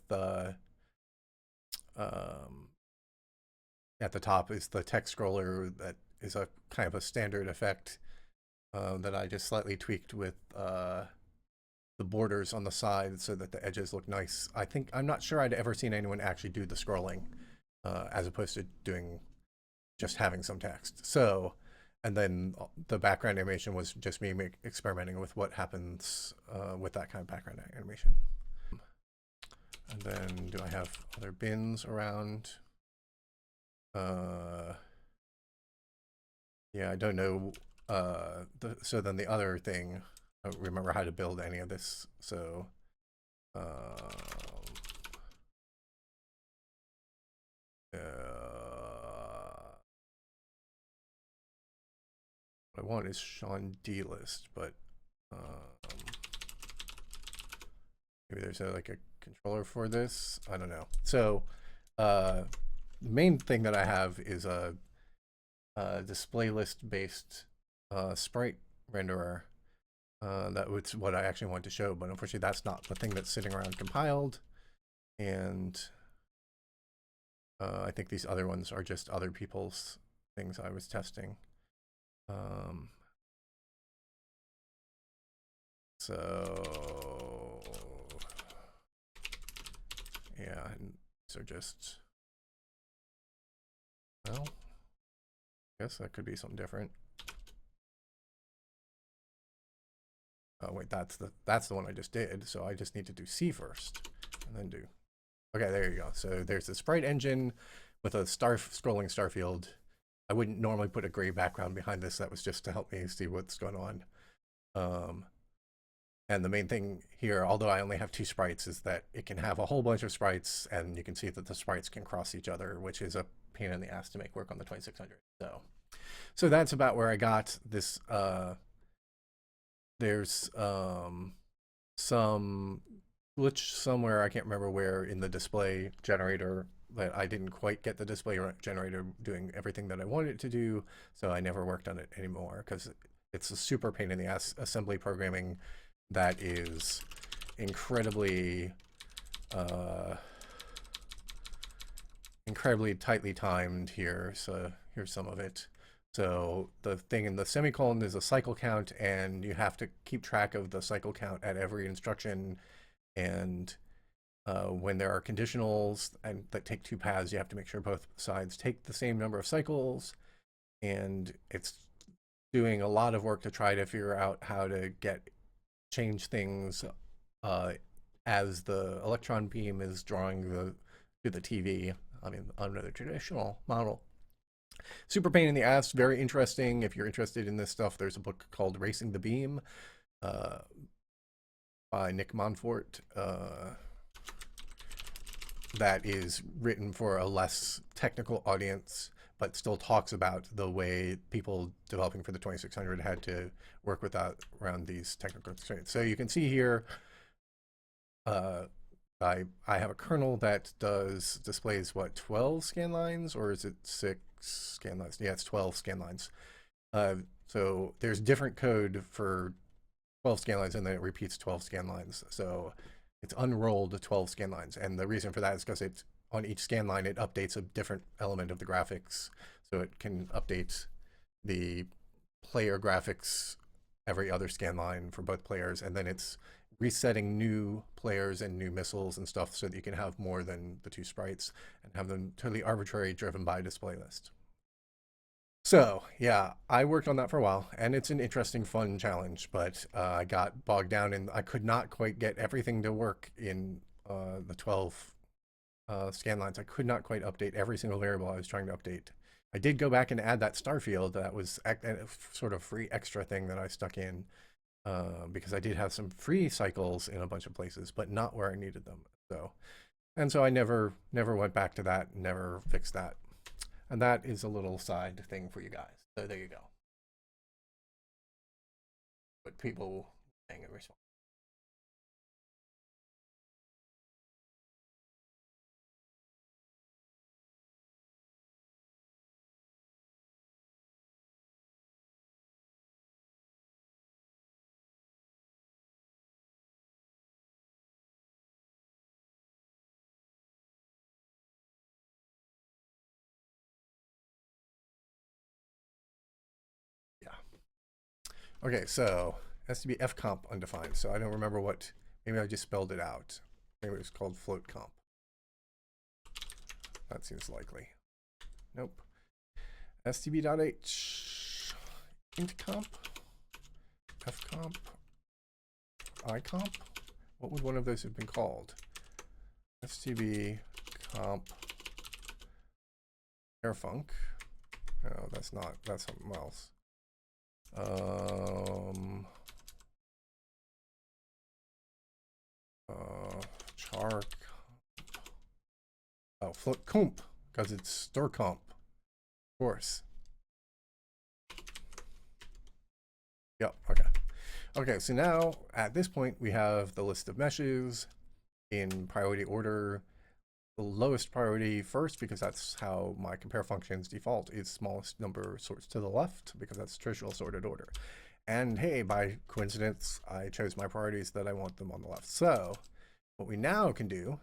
at the top is the text scroller that is a kind of a standard effect that I just slightly tweaked with the borders on the side so that the edges look nice. I'm not sure I'd ever seen anyone actually do the scrolling as opposed to doing just having some text. So, and then the background animation was just me experimenting with what happens with that kind of background animation. And then do I have other bins around? Yeah, I don't know. So then the other thing, I don't remember how to build any of this. So, what I want is Sean D list, but maybe there's like a controller for this. I don't know. So, the main thing that I have is a display list based sprite renderer. That was what I actually wanted to show, but unfortunately that's not the thing that's sitting around compiled. And I think these other ones are just other people's things I was testing. So yeah, and these are just, well, I guess that could be something different. Oh wait, that's the one I just did. So I just need to do C first and then do. Okay, there you go. So there's the sprite engine with a scrolling starfield. I wouldn't normally put a gray background behind this. That was just to help me see what's going on. And the main thing here, although I only have 2 sprites, is that it can have a whole bunch of sprites, and you can see that the sprites can cross each other, which is a pain in the ass to make work on the 2600. So that's about where I got this. There's some glitch somewhere, I can't remember where, in the display generator that I didn't quite get the display generator doing everything that I wanted it to do, so I never worked on it anymore because it's a super pain in the ass assembly programming that is incredibly tightly timed here. So here's some of it. So the thing in the semicolon is a cycle count, and you have to keep track of the cycle count at every instruction. And when there are conditionals and that take 2 paths, you have to make sure both sides take the same number of cycles. And it's doing a lot of work to try to figure out how to change things as the electron beam is drawing to the TV. I mean, under the traditional model. Super pain in the ass, very interesting. If you're interested in this stuff, there's a book called Racing the Beam by Nick Monfort that is written for a less technical audience, but still talks about the way people developing for the 2600 had to work around these technical constraints. So you can see here, I have a kernel that displays what, 12 scan lines, or is it 6 scan lines? Yeah, it's 12 scan lines. So there's different code for 12 scan lines, and then it repeats 12 scan lines. So it's unrolled to 12 scan lines. And the reason for that is because it's on each scan line, it updates a different element of the graphics. So it can update the player graphics every other scan line for both players. And then it's resetting new players and new missiles and stuff so that you can have more than the 2 sprites and have them totally arbitrary, driven by display list. So yeah, I worked on that for a while, and it's an interesting, fun challenge, but I got bogged down and I could not quite get everything to work in the 12 scan lines. I could not quite update every single variable I was trying to update. I did go back and add that star field. That was a sort of free extra thing that I stuck in because I did have some free cycles in a bunch of places, but not where I needed them. So I never went back to that, never fixed that. And that is a little side thing for you guys. So there you go. What people saying in response. Yeah. Okay, so it has to be fcomp undefined. So I don't remember what, maybe I just spelled it out. Maybe it was called float comp. That seems likely. Nope. stb.h int comp, fcomp, icomp. What would one of those have been called? stb comp airfunc. No, that's not, that's something else. Char. Oh, float comp, because it's store comp. Of course. Yep, okay. Okay, so now at this point we have the list of meshes in priority order. The lowest priority first, because that's how my compare function's default is smallest number sorts to the left, because that's traditional sorted order. And hey, by coincidence, I chose my priorities that I want them on the left. So what we now can do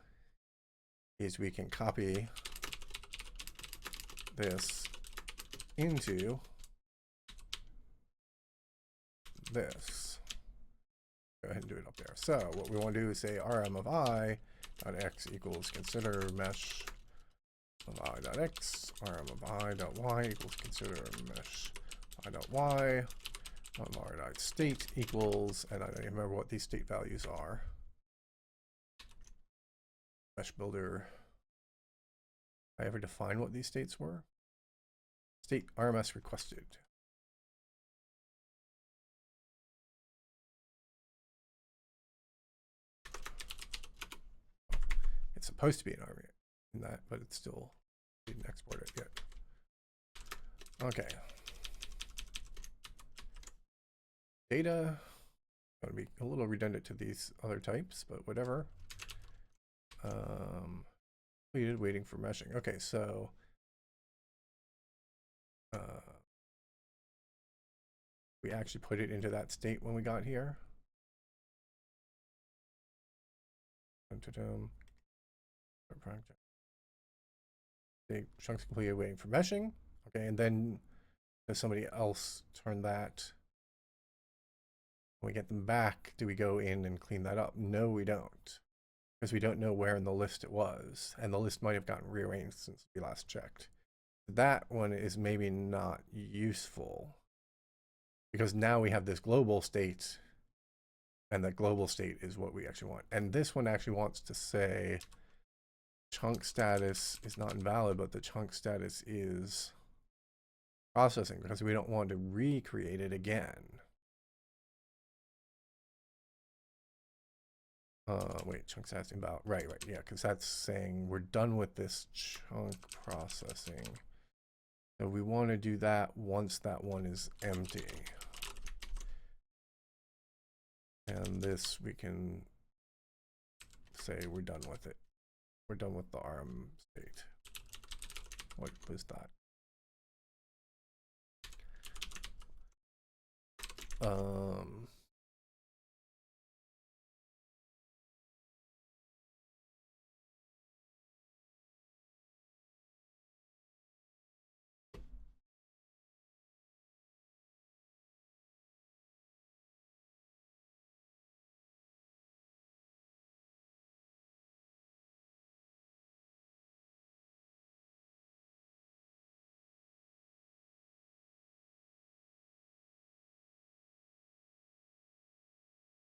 is we can copy this into this. Go ahead and do it up there. So what we want to do is say rm of I dot x equals consider mesh of I dot x, rm of I dot y equals consider mesh I dot y, of r dot state equals, and I don't even remember what these state values are. Mesh builder. Did I ever define what these states were? State RMS requested. It's supposed to be an RMS in that, but it's still didn't export it yet. Okay. Data. Going to be a little redundant to these other types, but whatever. Completed, waiting for meshing. Okay, so we actually put it into that state when we got here. The chunks completed, waiting for meshing. Okay, and then does somebody else turn that? When we get them back, do we go in and clean that up? No, we don't, because we don't know where in the list it was, and the list might have gotten rearranged since we last checked. That one is maybe not useful, because now we have this global state, and the global state is what we actually want. And this one actually wants to say chunk status is not invalid, but the chunk status is processing, because we don't want to recreate it again. Wait, chunk status invalid. Right, yeah, because that's saying we're done with this chunk processing. So we want to do that once that one is empty. And this we can say we're done with it. We're done with the ARM state. What was that?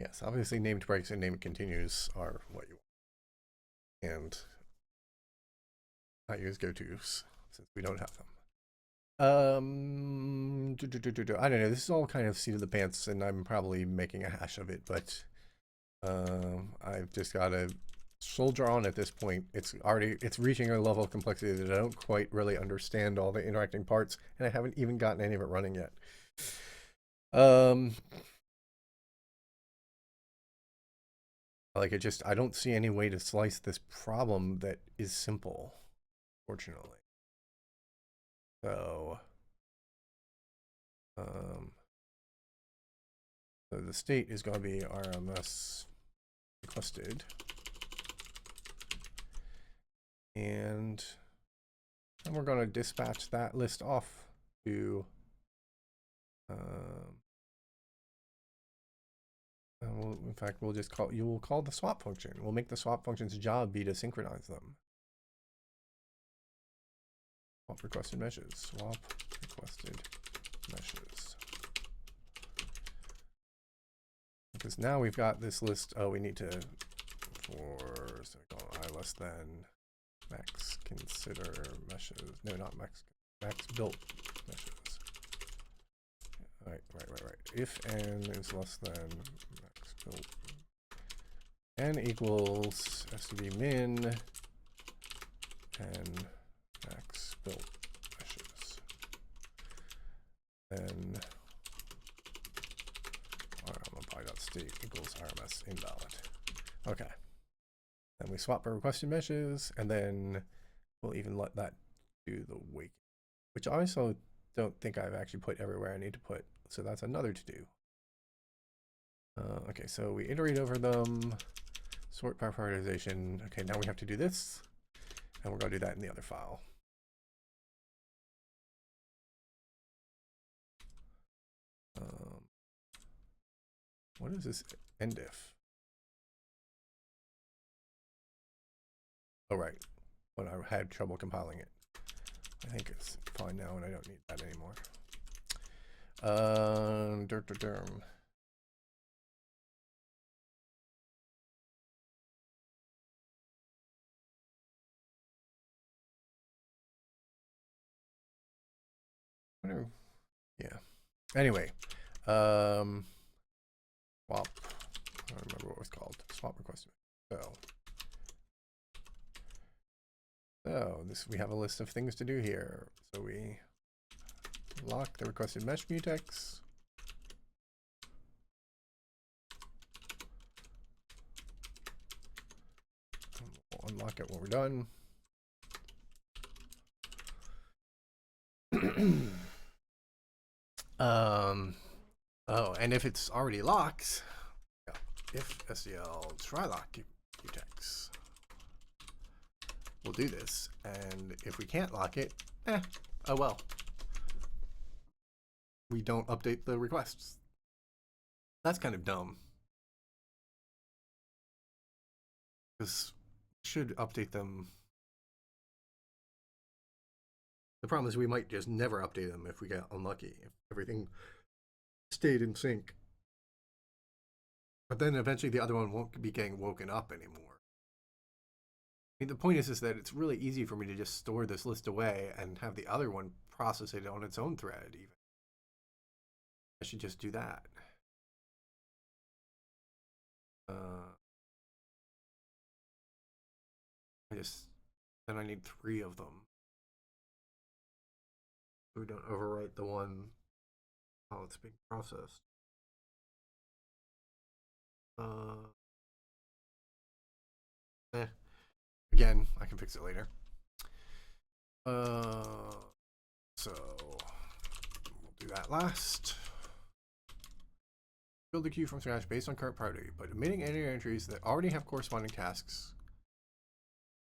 Yes, obviously named breaks and named continues are what you want. And I use go-tos since we don't have them. I don't know. This is all kind of seat of the pants, and I'm probably making a hash of it, but I've just got to soldier on at this point. It's reaching a level of complexity that I don't quite really understand all the interacting parts, and I haven't even gotten any of it running yet. Like I don't see any way to slice this problem that is simple, fortunately. So, so the state is going to be RMS requested, and we're going to dispatch that list off to in fact, we'll just you will call the swap function. We'll make the swap function's job be to synchronize them. Swap requested meshes. Swap requested meshes. Because now we've got this list. Oh, we need to so we call I less than max consider meshes. No, not max built meshes. Right. If n is less than max built, n equals has to be min 10 max built meshes. Then rm.apply.state equals rms invalid. Okay. Then we swap our requested meshes, and then we'll even let that do the wake, which I also don't think I've actually put everywhere I need to put. So that's another to do. Okay, so we iterate over them, sort by prioritization. Okay, now we have to do this, and we're going to do that in the other file. What is this endif? Oh, right. When I had trouble compiling it. I think it's fine now, and I don't need that anymore. Derm. Yeah. Anyway, swap. I don't remember what it was called. Swap request. So this, we have a list of things to do here. So we lock the requested mesh mutex. We'll unlock it when we're done. Oh, and if it's already locked, if SEL try lock mutex, we'll do this. And if we can't lock it, oh well. We don't update the requests. That's kind of dumb. Because we should update them. The problem is we might just never update them if we get unlucky, if everything stayed in sync. But then eventually the other one won't be getting woken up anymore. I mean, the point is that it's really easy for me to just store this list away and have the other one process it on its own thread even. I should just do that. Then I need 3 of them. So we don't overwrite the one while it's being processed. Again, I can fix it later. So we'll do that last. Build a queue from scratch based on current priority, but omitting any entries that already have corresponding tasks,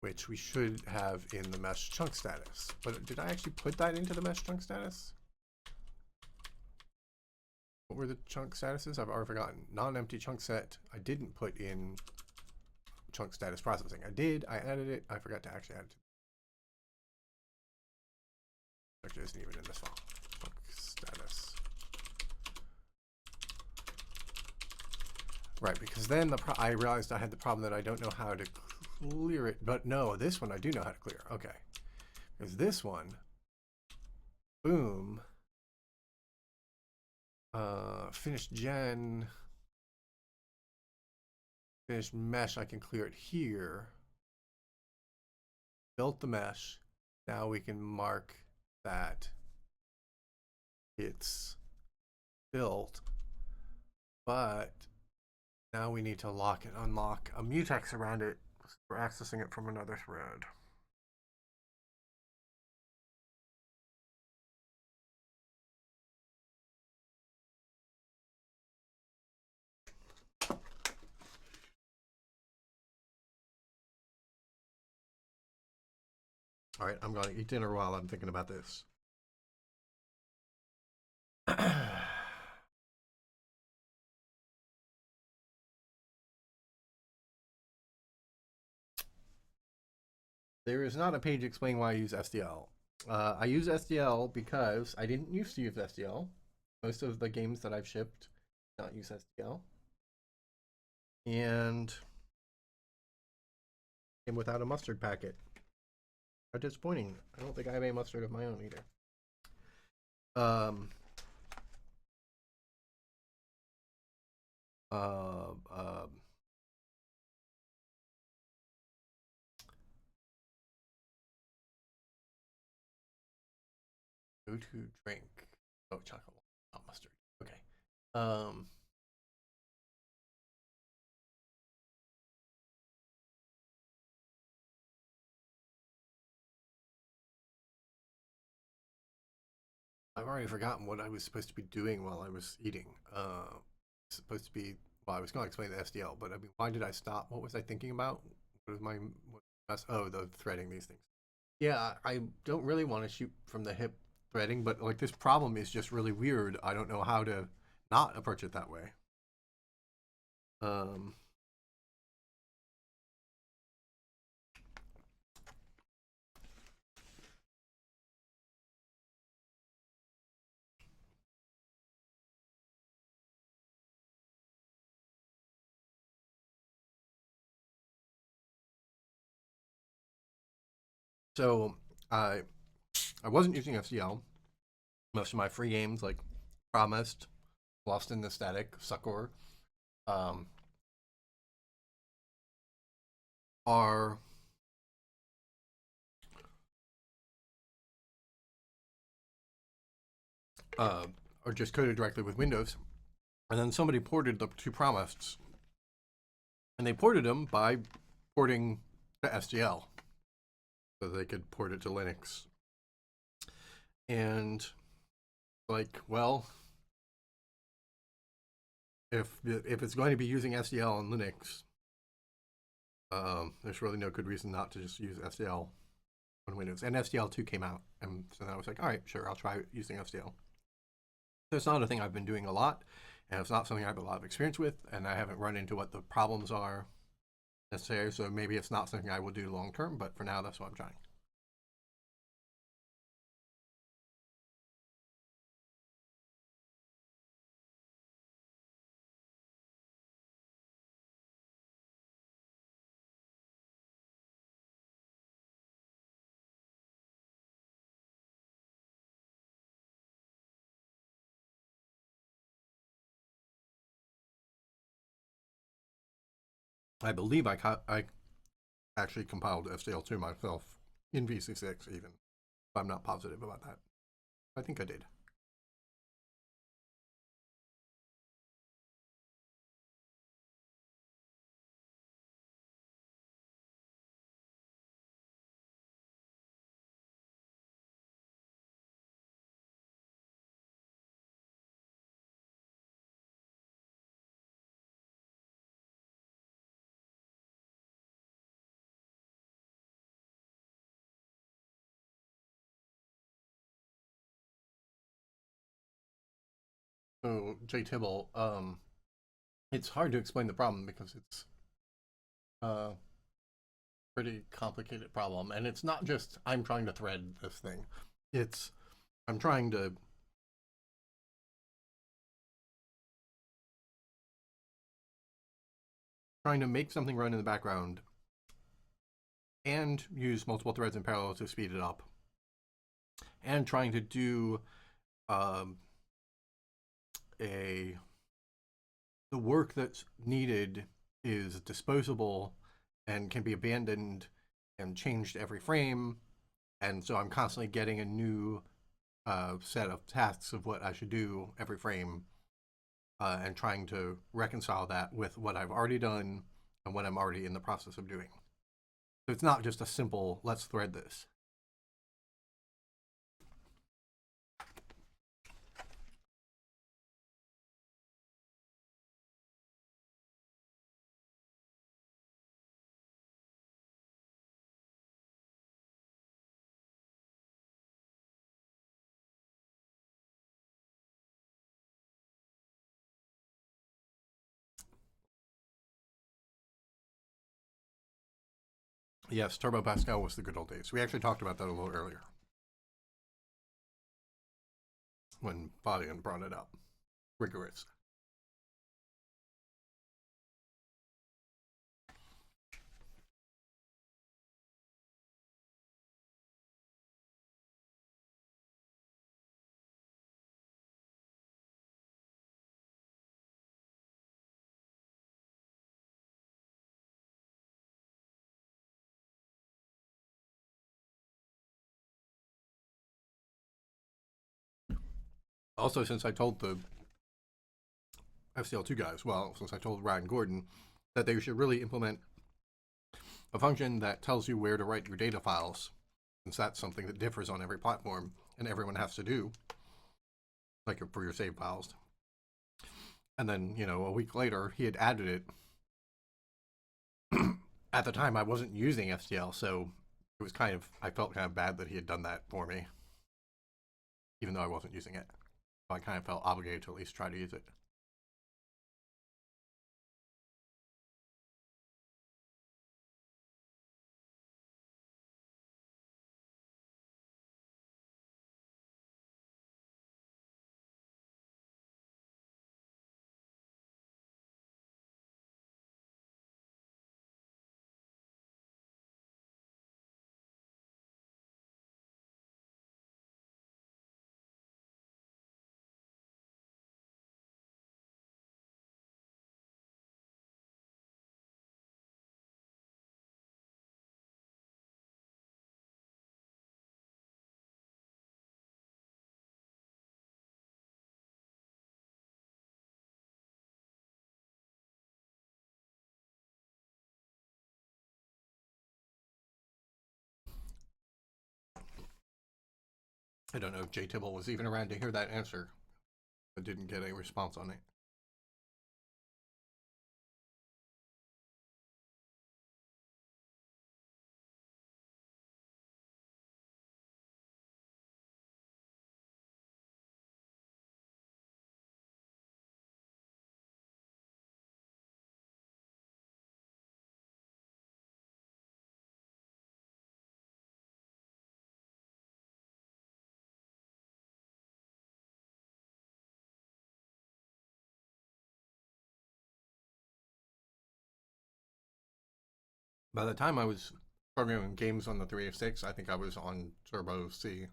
which we should have in the mesh chunk status. But did I actually put that into the mesh chunk status? What were the chunk statuses? I've already forgotten. Non-empty chunk set. I didn't put in chunk status processing. I did. I added it. I forgot to actually add it. Actually, isn't even in this file. Chunk status. Right, because then I realized I had the problem that I don't know how to clear it. But no, this one I do know how to clear. Okay. Because this one, boom, finished gen, finished mesh, I can clear it here. Built the mesh. Now we can mark that it's built, but now we need to lock and unlock a mutex around it. We're accessing it from another thread. All right, I'm going to eat dinner while I'm thinking about this. There is not a page explaining why I use SDL. I use SDL because I didn't used to use SDL. Most of the games that I've shipped do not use SDL. And came without a mustard packet. How disappointing. I don't think I have any mustard of my own either. Go to drink. Oh, chocolate, not mustard. Okay. I've already forgotten what I was supposed to be doing while I was eating. Supposed to be, well, I was going to explain the SDL, but I mean, why did I stop? What was I thinking about? What was oh, the threading these things. Yeah, I don't really want to shoot from the hip threading, but like this problem is just really weird. I don't know how to not approach it that way. So I wasn't using SDL. Most of my free games like Promised, Lost in the Static, Succor, are just coded directly with Windows. And then somebody ported the two Promised, and they ported them by porting to SDL, so they could port it to Linux. And like, well, if it's going to be using SDL on Linux, there's really no good reason not to just use SDL on Windows. And SDL2 came out, and so I was like, all right, sure, I'll try using SDL. So it's not a thing I've been doing a lot, and it's not something I have a lot of experience with, and I haven't run into what the problems are necessary, so maybe it's not something I will do long term, but for now, that's what I'm trying. I believe I actually compiled SDL2 myself in VC6 even. But I'm not positive about that. I think I did. So JTibble, it's hard to explain the problem because it's a pretty complicated problem, and it's not just I'm trying to thread this thing. It's I'm trying to trying to make something run in the background and use multiple threads in parallel to speed it up, and trying to do the work that's needed is disposable and can be abandoned and changed every frame. And so I'm constantly getting a new set of tasks of what I should do every frame, and trying to reconcile that with what I've already done and what I'm already in the process of doing. So it's not just a simple, let's thread this. Yes, Turbo Pascal was the good old days. We actually talked about that a little earlier when Fabian brought it up. Rigorous. Also, since I told the FCL2 guys, well, since I told Ryan Gordon that they should really implement a function that tells you where to write your data files, since that's something that differs on every platform and everyone has to do, like for your save files. And then, you know, a week later, he had added it. At the time, I wasn't using FCL, so it was kind of, I felt kind of bad that he had done that for me, even though I wasn't using it. So I kind of felt obligated to at least try to use it. I don't know if JTibble was even around to hear that answer, but didn't get a response on it. By the time I was programming games on the 386, I think I was on Turbo C.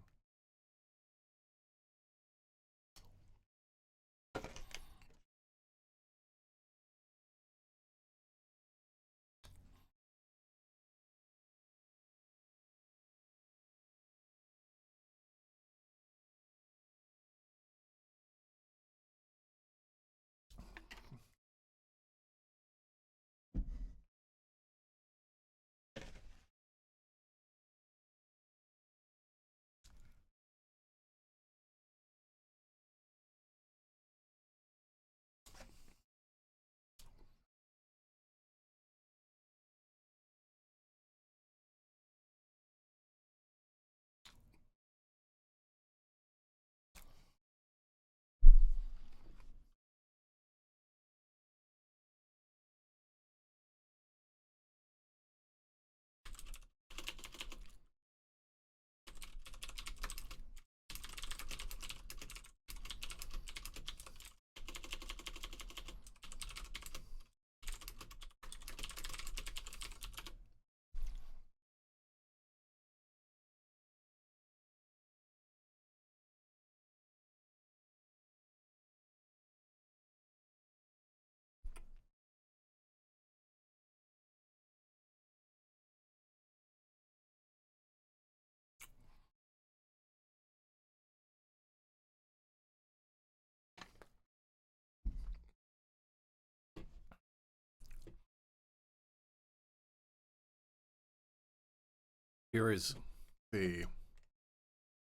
Here is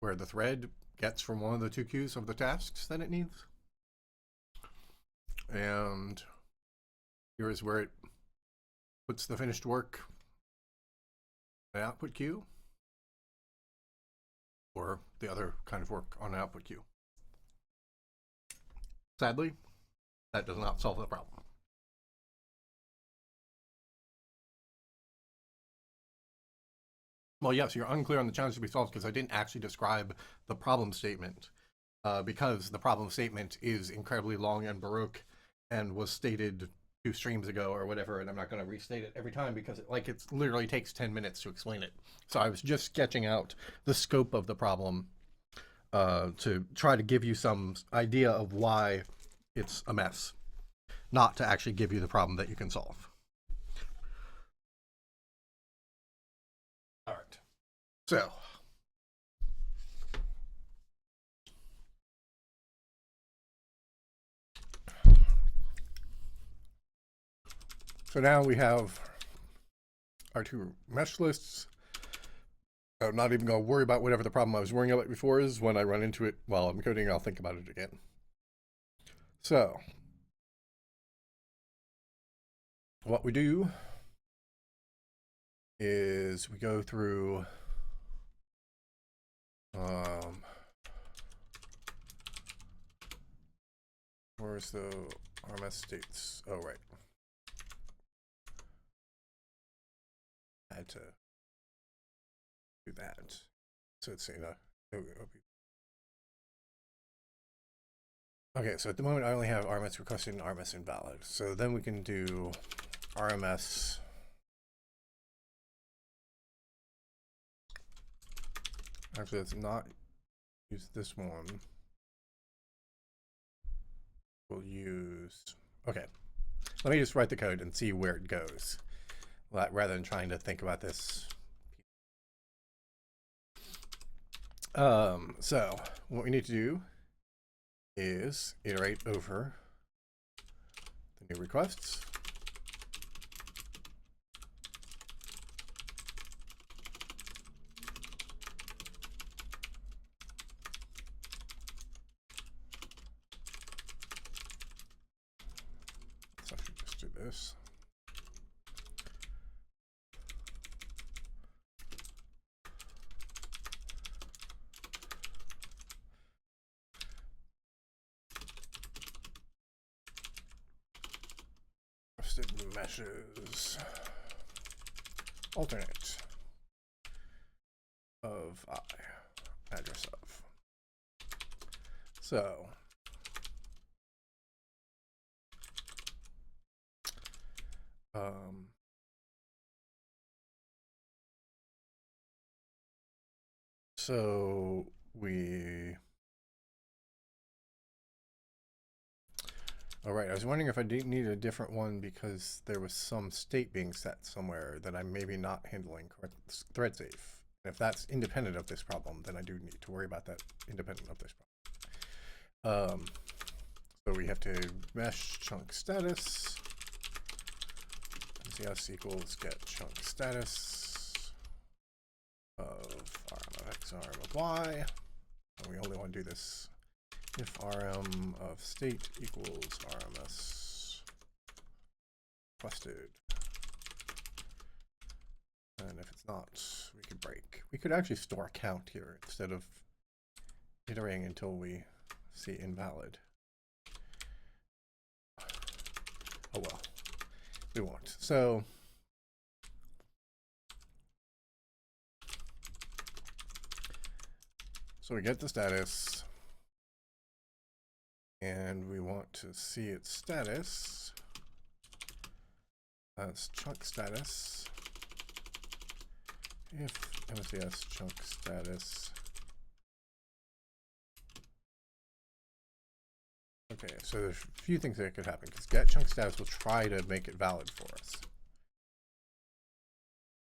where the thread gets from one of the two queues of the tasks that it needs. And here is where it puts the finished work in the output queue, or the other kind of work on an output queue. Sadly, that does not solve the problem. Well, yes, you're unclear on the challenge to be solved because I didn't actually describe the problem statement, because the problem statement is incredibly long and baroque and was stated 2 streams ago or whatever, and I'm not going to restate it every time because it literally takes 10 minutes to explain it. So I was just sketching out the scope of the problem to try to give you some idea of why it's a mess, not to actually give you the problem that you can solve. All right. So now we have our 2 mesh lists. I'm not even going to worry about whatever the problem I was worrying about before is. When I run into it while I'm coding, I'll think about it again. So what we do is we go through where's the RMS states? Oh, right. I had to do that. So it's saying, okay, so at the moment I only have RMS requested and RMS invalid. So then we can do RMS actually let's not use this one. We'll use, okay, let me just write the code and see where it goes rather than trying to think about this. So what we need to do is iterate over the new requests. So I should just do this. Meshes alternate of I address of. So we all right, I was wondering if I need a different one because there was some state being set somewhere that I'm maybe not handling correct threadsafe. And if that's independent of this problem, then I do need to worry about that independent of this problem. So we have to mesh chunk status. MCS equals get chunk status of rm of x, rm of y. And we only want to do this if rm of state equals rms requested. And if it's not, we could break. We could actually store a count here instead of iterating until we see invalid. Oh well, we won't. So we get the status, and we want to see its status as chunk status if MCS chunk status. Okay, so there's a few things that could happen because get chunk status will try to make it valid for us.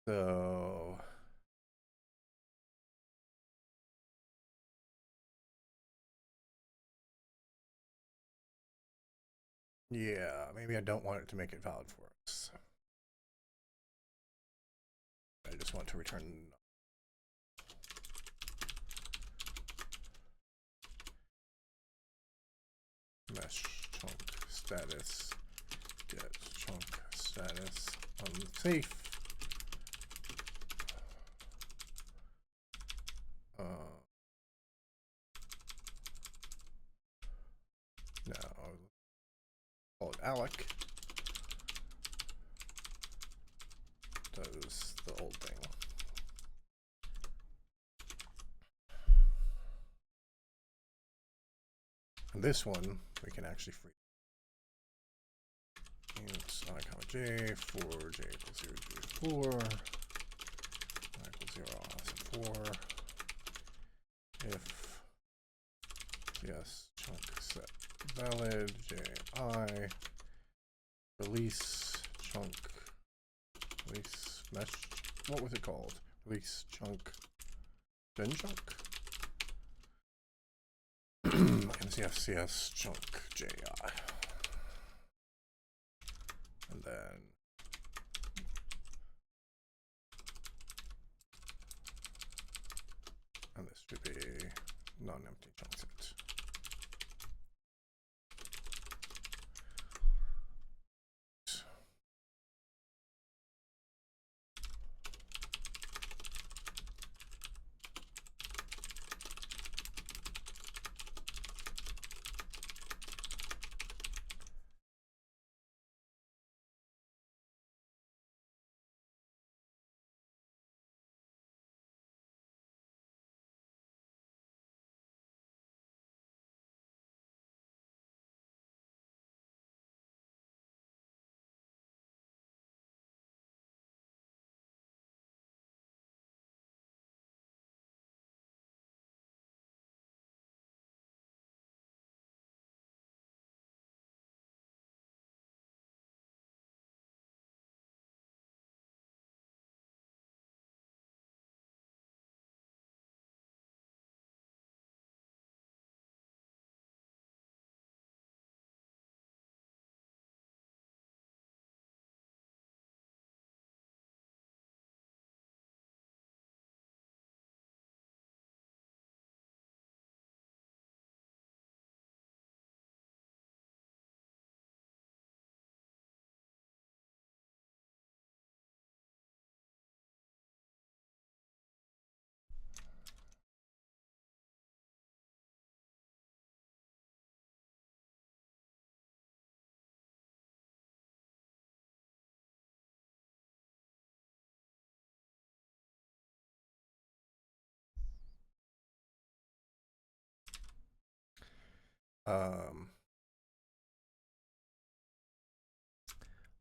So yeah, maybe I don't want it to make it valid for us. I just want to return mesh chunk status get chunk status unsafe. Now call it alloc. Does the old thing. And this one we can actually free. Int I, j for j equals 0 to 4, I equals 0 also 4. If yes chunk set valid j I release chunk release mesh, what was it called? Release chunk bin chunk. MCFCS chunk JI. And then and this should be non-empty chunk set.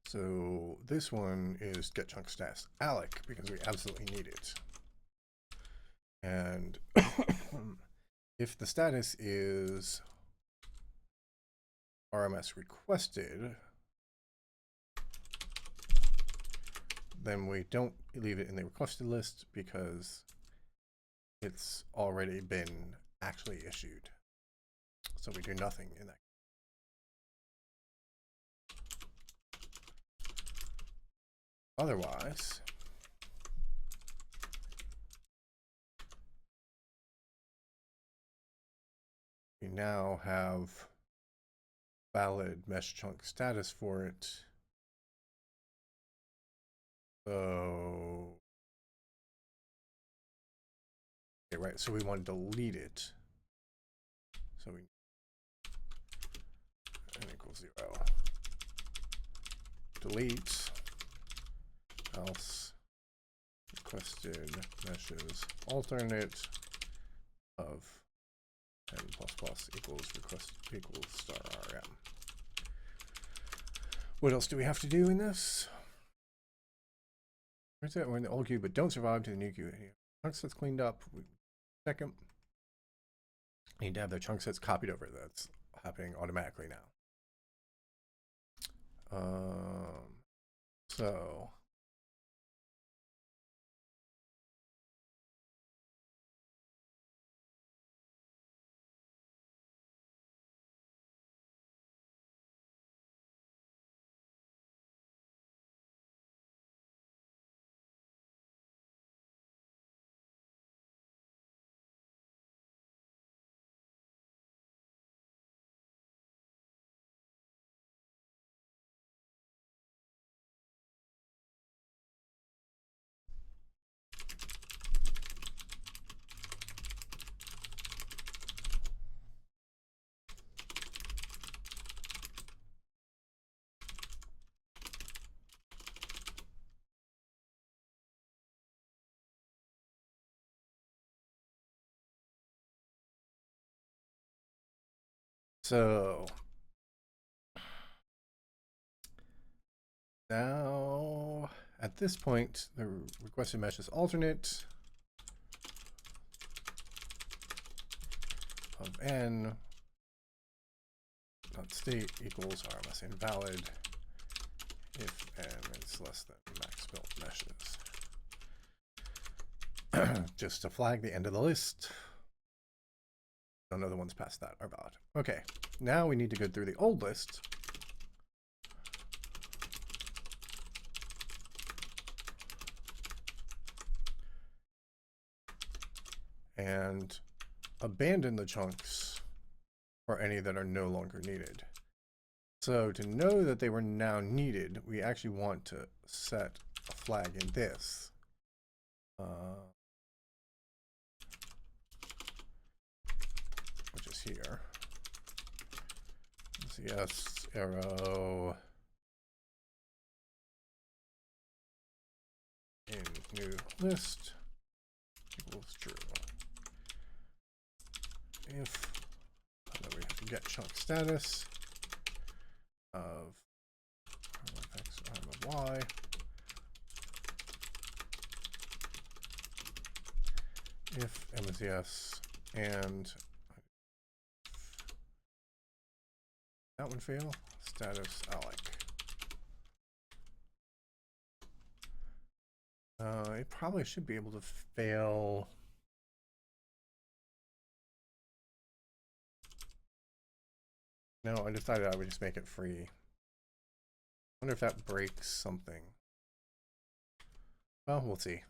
So this one is get chunk status alloc because we absolutely need it. And if the status is RMS requested, then we don't leave it in the requested list because it's already been actually issued. So we do nothing in that. Otherwise, we now have valid mesh chunk status for it. So, okay, right, so we want to delete it. So we n equals 0. Delete else requested meshes alternate of n++ equals request equals star rm. What else do we have to do in this? Where's that? We're in the old queue, but don't survive to the new queue. Chunk sets cleaned up. Second, need to have their chunk sets copied over. That's happening automatically now. So So now at this point, the requested mesh is alternate of n dot state equals RMS invalid if n is less than max built meshes. Just to flag the end of the list. None of the ones past that are valid. Okay, now we need to go through the old list. And abandon the chunks for any that are no longer needed. So to know that they were now needed, we actually want to set a flag in this. Which is here. CS arrow in new list equals true. If then we have to get chunk status of x of y if m is yes and that one fail status alec. It probably should be able to fail. No, I decided I would just make it free. I wonder if that breaks something. Well, we'll see.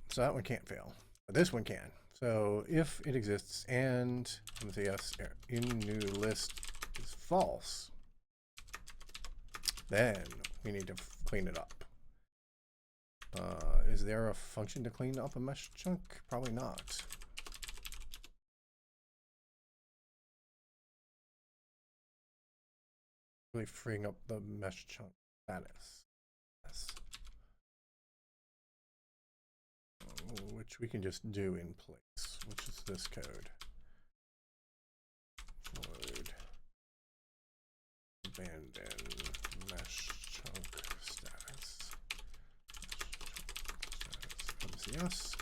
So that one can't fail, but this one can. So if it exists and yes, in new list is false, then we need to clean it up. Is there a function to clean up a mesh chunk? Probably not. Really freeing up the mesh chunk status. Yes. Which we can just do in place, which is this code. Void abandon mesh chunk status. MCS.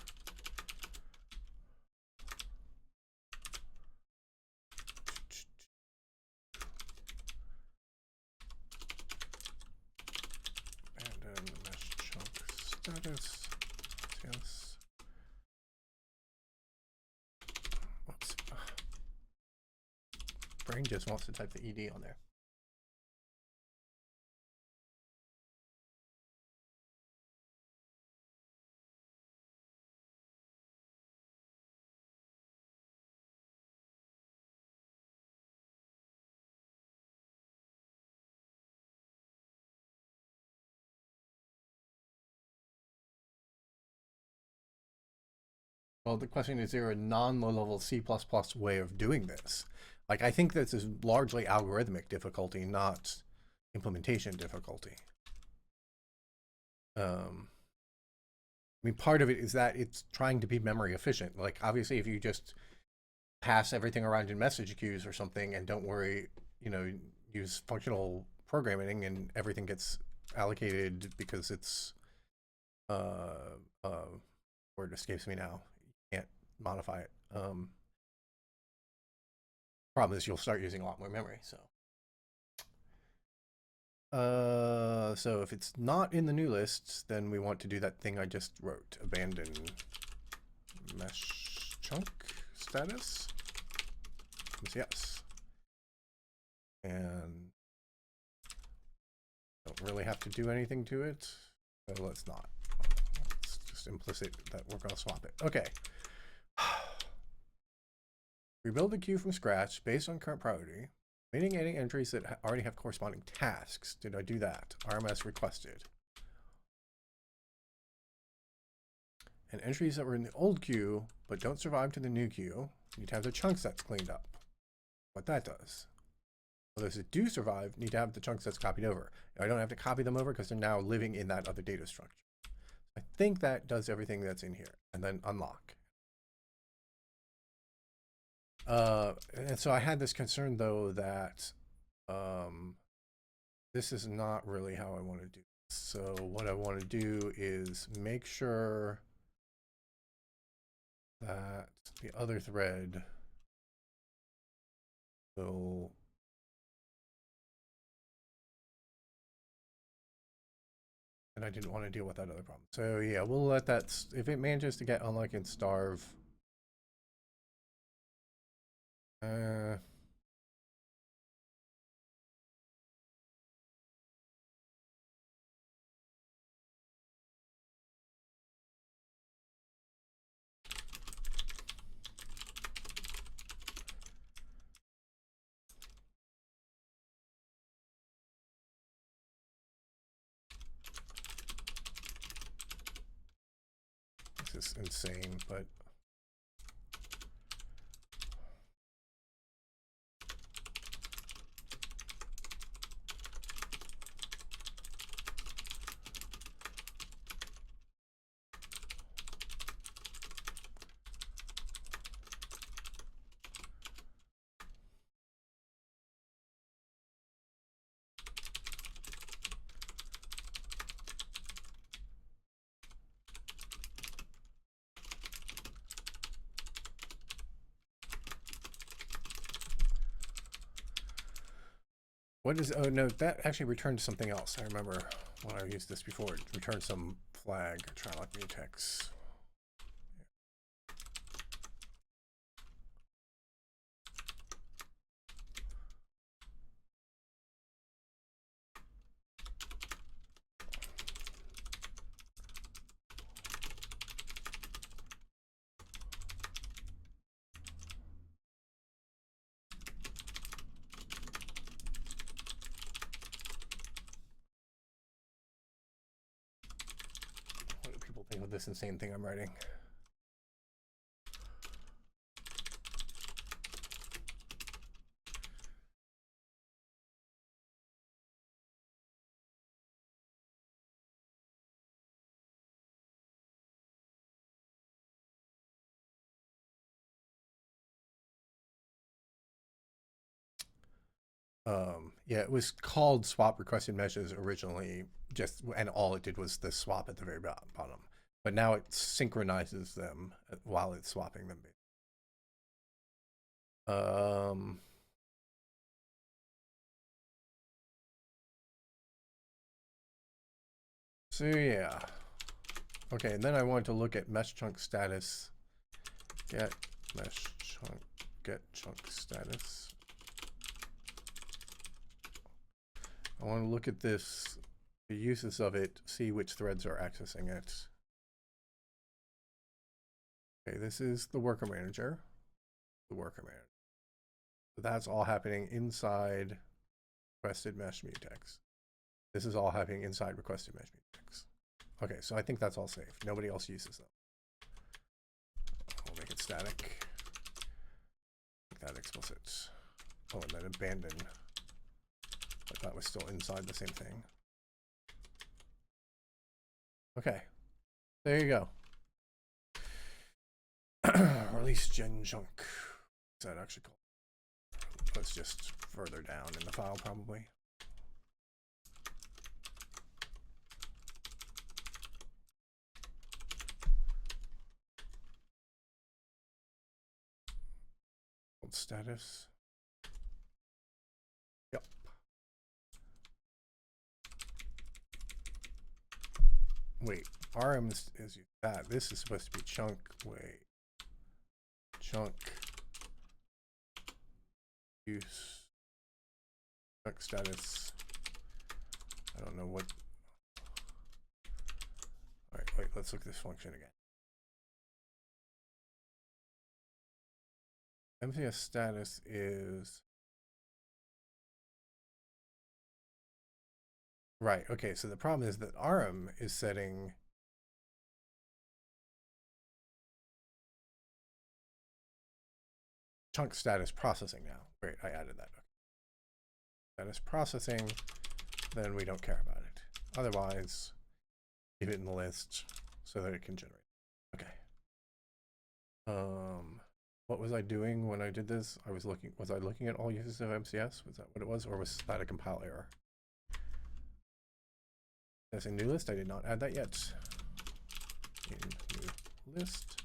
Abandon mesh chunk status. Yes. Whoops. Brain just wants to type the ED on there. Well, the question is there a non-low-level C++ way of doing this? Like, I think this is largely algorithmic difficulty, not implementation difficulty. I mean, part of it is that it's trying to be memory efficient. Like, obviously, if you just pass everything around in message queues or something and don't worry, you know, use functional programming and everything gets allocated because it's, word escapes me now. Can't modify it. Problem is you'll start using a lot more memory. So if it's not in the new list, then we want to do that thing I just wrote: abandon mesh chunk status. Yes, and don't really have to do anything to it, so let's not. It's just implicit that we're going to swap it. Okay. Rebuild the queue from scratch based on current priority, omitting any entries that already have corresponding tasks. Did I do that? RMS requested. And entries that were in the old queue but don't survive to the new queue need to have the chunk sets cleaned up. What that does. Those that do survive need to have the chunk sets copied over. Now, I don't have to copy them over because they're now living in that other data structure. I think that does everything that's in here. And then unlock. And so I had this concern though that this is not really how I want to do this. So what I want to do is make sure that the other thread will and I didn't want to deal with that other problem. So yeah, we'll let that, if it manages to get unlike and starve, this is insane, but what is, oh no, that actually returned something else. I remember when I used this before, it returned some flag, try like mutex. What do people think of this insane thing I'm writing? Yeah, it was called swap requested meshes originally, just, and all it did was the swap at the very bottom. But now it synchronizes them while it's swapping them. So yeah. Okay, and then I wanted to look at mesh chunk status. Get mesh chunk, get chunk status. I want to look at this, the uses of it, see which threads are accessing it. Okay, this is the worker manager. The worker manager. So that's all happening inside requested mesh mutex. This is all happening inside requested mesh mutex. Okay, so I think that's all safe. Nobody else uses them. We'll make it static. Make that explicit. Oh, and then abandon. But that was still inside the same thing. Okay, there you go. Release gen chunk. What's that actually called? That's just further down in the file, probably. Status. Yep. Wait, RM is that. This is supposed to be chunk. Wait. Chunk. Use. Chunk status. I don't know what. All right, wait, let's look at this function again. MCS status is right. Okay, so the problem is that RM is setting chunk status processing now. Great, I added that. Status processing, then we don't care about it. Otherwise, leave it in the list so that it can generate. Okay. what was I doing when I did this? Was I looking at all uses of MCS? Was that what it was? Or was that a compile error? That's a new list. I did not add that yet. In new list.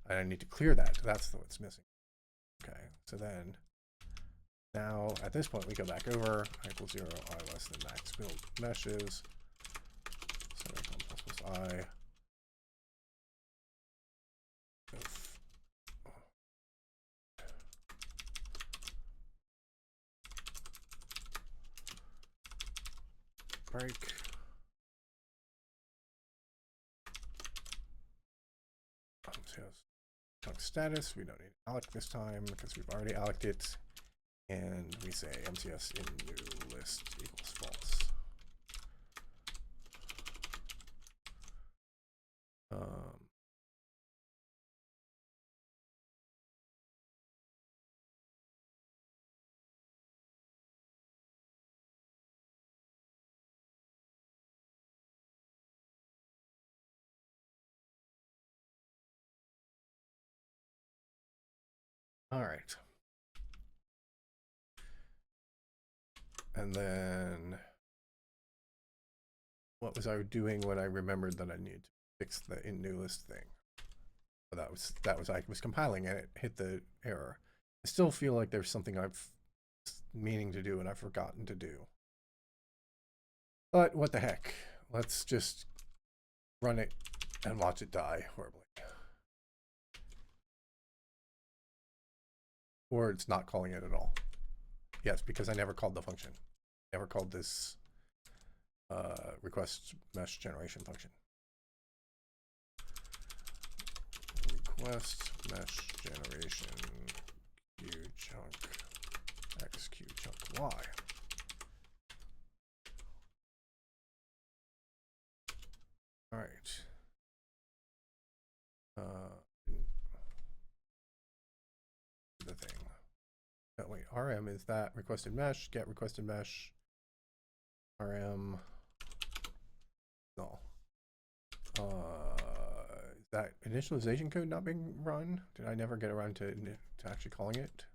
And I need to clear that. That's what's missing. Okay, so then now at this point we go back over I equals 0, I less than max build meshes. Semicolon plus plus I. Break. Chunk status, we don't need alloc this time because we've already alloced it. And we say MCS in new list equals false. All right. And then what was I doing when I remembered that I needed to fix the in new list thing? Well, that was I was compiling and it hit the error. I still feel like there's something I've meaning to do and I've forgotten to do. But what the heck? Let's just run it and watch it die horribly. Or it's not calling it at all. Yes, because I never called the function. Never called this request mesh generation function. Request mesh generation q chunk x q chunk y. All right. The thing. Oh, wait, RM is that requested mesh, get requested mesh, RM, no. Is that initialization code not being run? Did I never get around to actually calling it?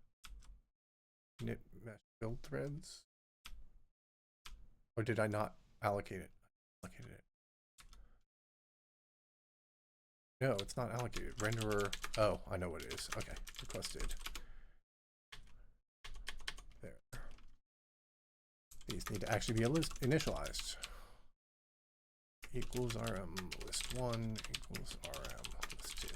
Init mesh build threads? Or did I not allocate it? Allocated it. No, it's not allocated. Renderer, oh, I know what it is. Okay, requested. There. These need to actually be initialized. Equals RM list 1 equals RM list 2.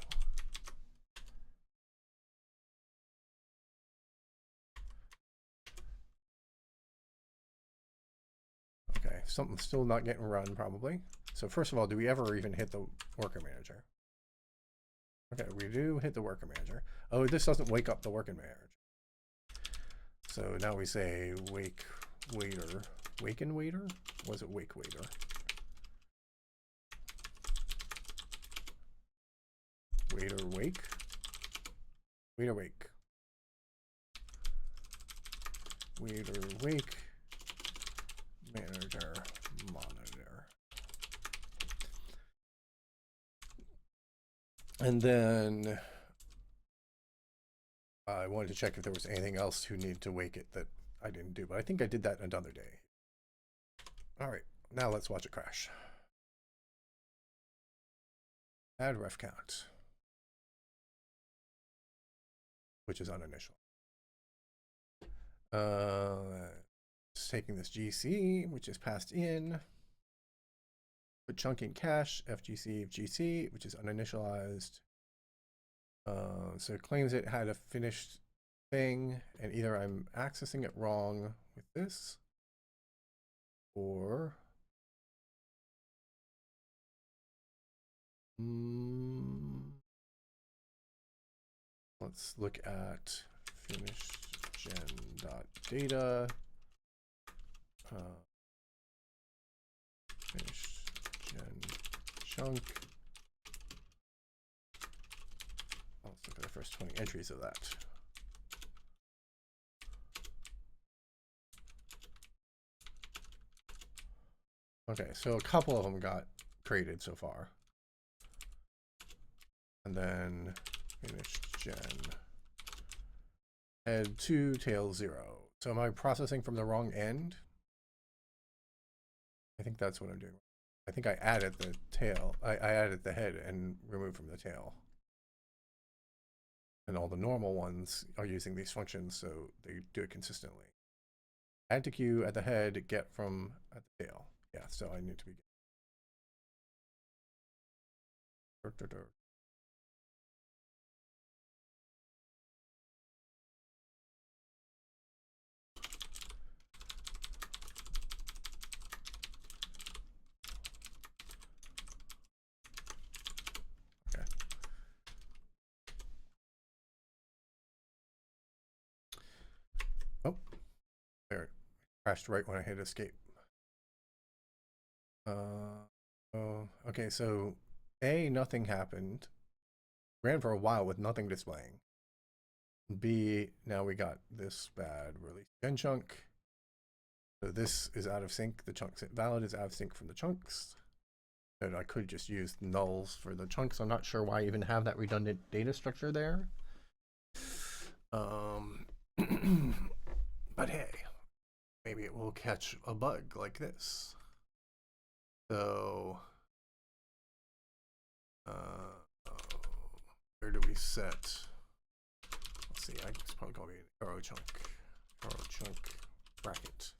Okay, something's still not getting run probably. So first of all, do we ever even hit the worker manager? Okay, we do hit the worker manager. Oh, this doesn't wake up the worker manager. So now we say wake waiter. Waken waiter? Was it wake waiter? Waiter wake? Waiter wake. Waiter wake. Manager monitor. And then I wanted to check if there was anything else who needed to wake it that I didn't do, but I think I did that another day. All right, now let's watch it crash. Add ref count, which is uninitial. It's taking this GC, which is passed in. Put chunk in cache, FGC of GC, which is uninitialized. So it claims it had a finished thing, and either I'm accessing it wrong with this, or let's look at finished gen.data. Finished gen chunk. Let's look at the first 20 entries of that. Okay, so a couple of them got created so far. And then finished gen head 2, tail 0. So am I processing from the wrong end? I think that's what I'm doing. I think I added the tail. I added the head and removed from the tail. And all the normal ones are using these functions, so they do it consistently. Add to queue at the head, get from at the tail. Yeah, so I need to be. Okay. Oh, there it crashed right when I hit escape. Oh, okay, so A, nothing happened. Ran for a while with nothing displaying. B, now we got this bad release gen chunk. So this is out of sync. The chunks valid is out of sync from the chunks. And I could just use nulls for the chunks. I'm not sure why I even have that redundant data structure there. But hey, maybe it will catch a bug like this. So where do we set? Let's see, it's probably going to be an arrow chunk bracket.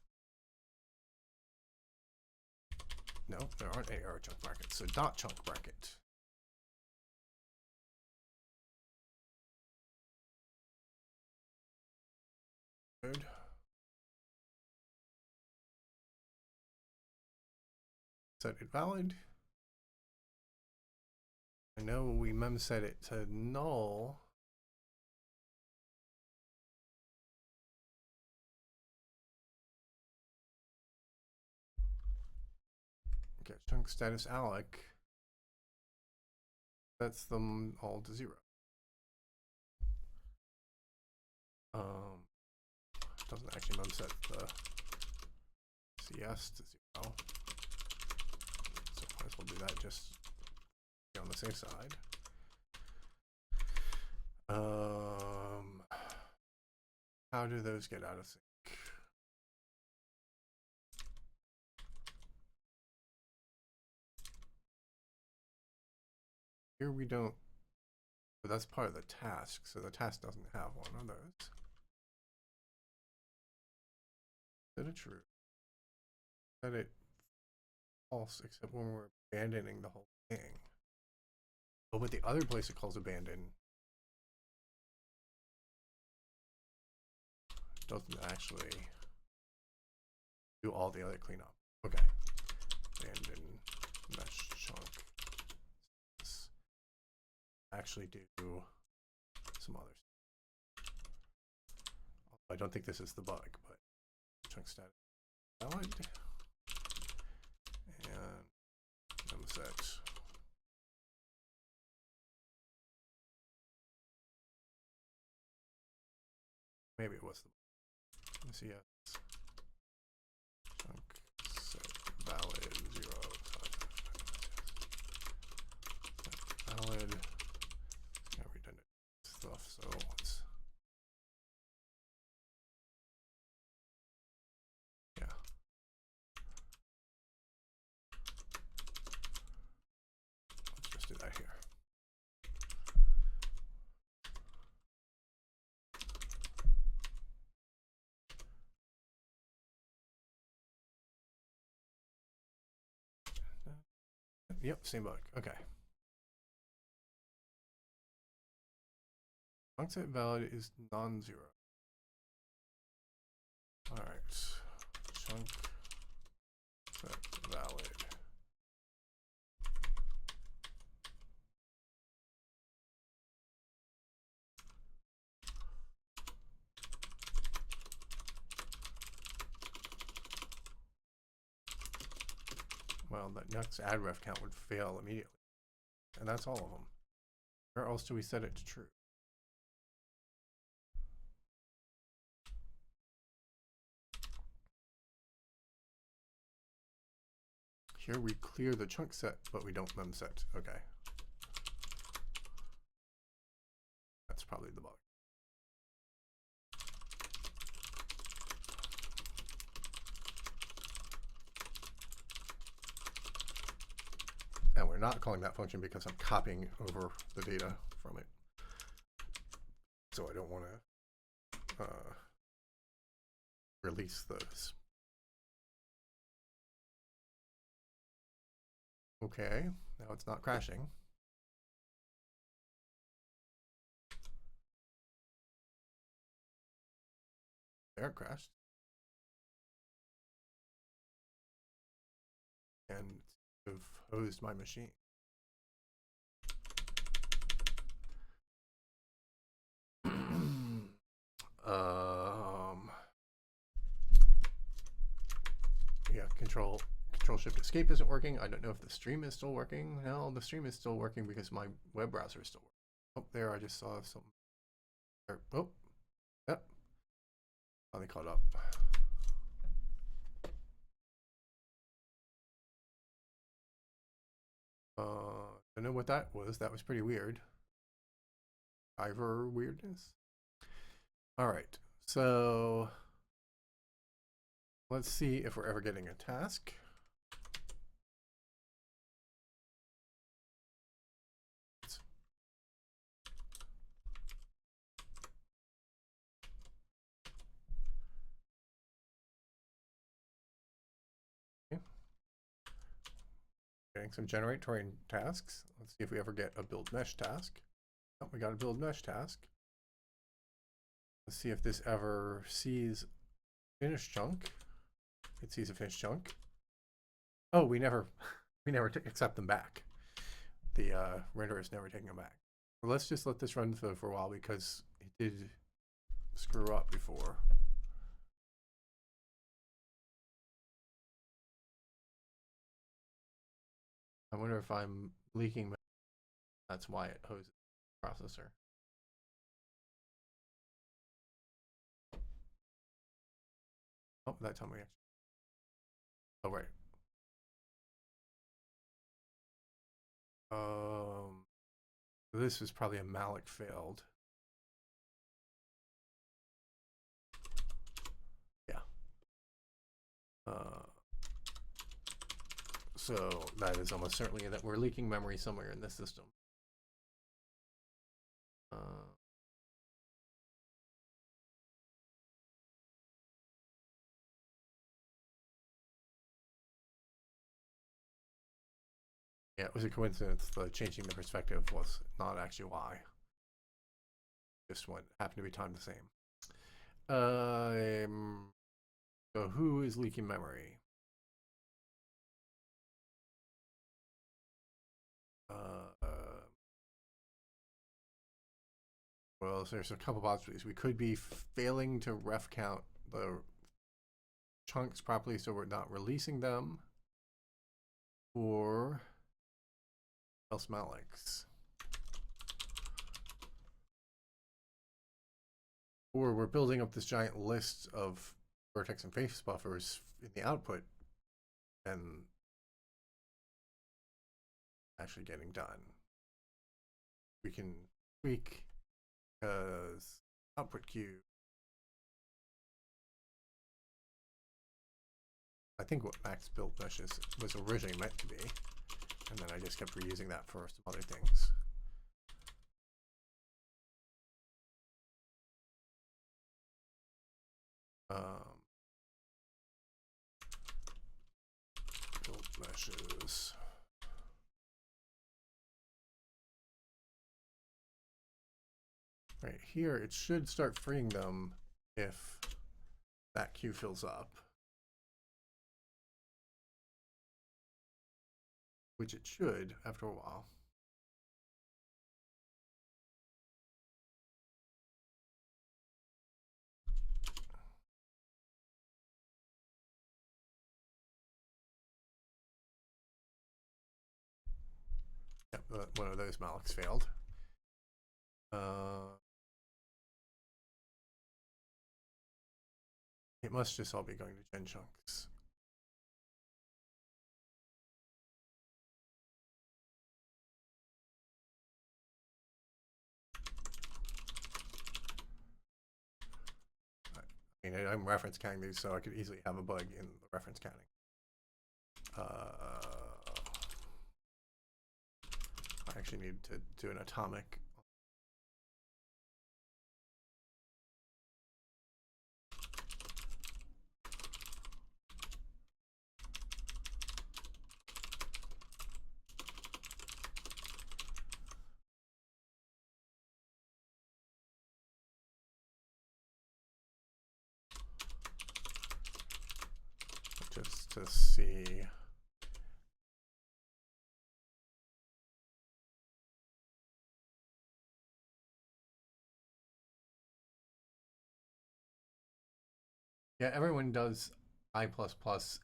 No, there aren't any arrow chunk brackets. So dot chunk bracket. Good. Set it valid. I know we memset it to null. Okay, chunk status alloc. Sets them all to 0. Doesn't actually memset the CS to 0. So might as well do that just to be on the safe side. How do those get out of sync? Here we don't, but that's part of the task, so the task doesn't have one of those. Set it true. Set it false, except when we're abandoning the whole thing. But with the other place it calls abandon, it doesn't actually do all the other cleanup. Okay. Abandon mesh chunk. Actually do some others. I don't think this is the bug, but chunk status valid and memset. Maybe it was the bug. Let me see. Yes. Chunk set valid 0. Valid. Stuff, so let's, yeah. Let's just do that here. Yep, same bug. Okay. Chunk set valid is non-zero. All right, chunk set valid. Well, that next add ref count would fail immediately, and that's all of them. Where else do we set it to true? Here we clear the chunk set, but we don't memset. Okay. That's probably the bug. we're not calling that function because I'm copying over the data from it. So I don't want to release those. Okay, now it's not crashing. There, it crashed. And have hosed my machine. Yeah, control shift escape isn't working. I don't know if the stream is still working. No, the stream is still working because my web browser is still working. Oh, there, I just saw something. Oh, yep. Finally caught up. Don't know what that was. That was pretty weird. Driver weirdness. All right, so let's see if we're ever getting a task. Okay. Getting some generate terrain tasks. Let's see if we ever get a build mesh task. Oh, we got a build mesh task. Let's see if this ever sees finished chunk. It sees a finished chunk. Oh, we never accept them back. The renderer is never taking them back. So let's just let this run for a while because it did screw up before. I wonder if I'm leaking. That's why it hoses the processor. Oh, that time we actually. Oh, right. This is probably a malloc failed. Yeah. So that is almost certainly that we're leaking memory somewhere in this system. Yeah, it was a coincidence. The changing the perspective was not actually why. Just what happened to be timed the same. So who is leaking memory? Well, there's a couple of possibilities. We could be failing to ref count the chunks properly, so we're not releasing them, or else mallocs. Or we're building up this giant list of vertex and face buffers in the output and actually getting done. We can tweak because output queue. I think what max build mesh was originally meant to be, and then I just kept reusing that for some other things. Build meshes. Right here, it should start freeing them if that queue fills up, which it should after a while. Yep, one of those mallocs failed. It must just all be going to gen chunks. I mean, I'm reference counting these, so I could easily have a bug in the reference counting. actually need to do an atomic. Just to see. Yeah, everyone does I++,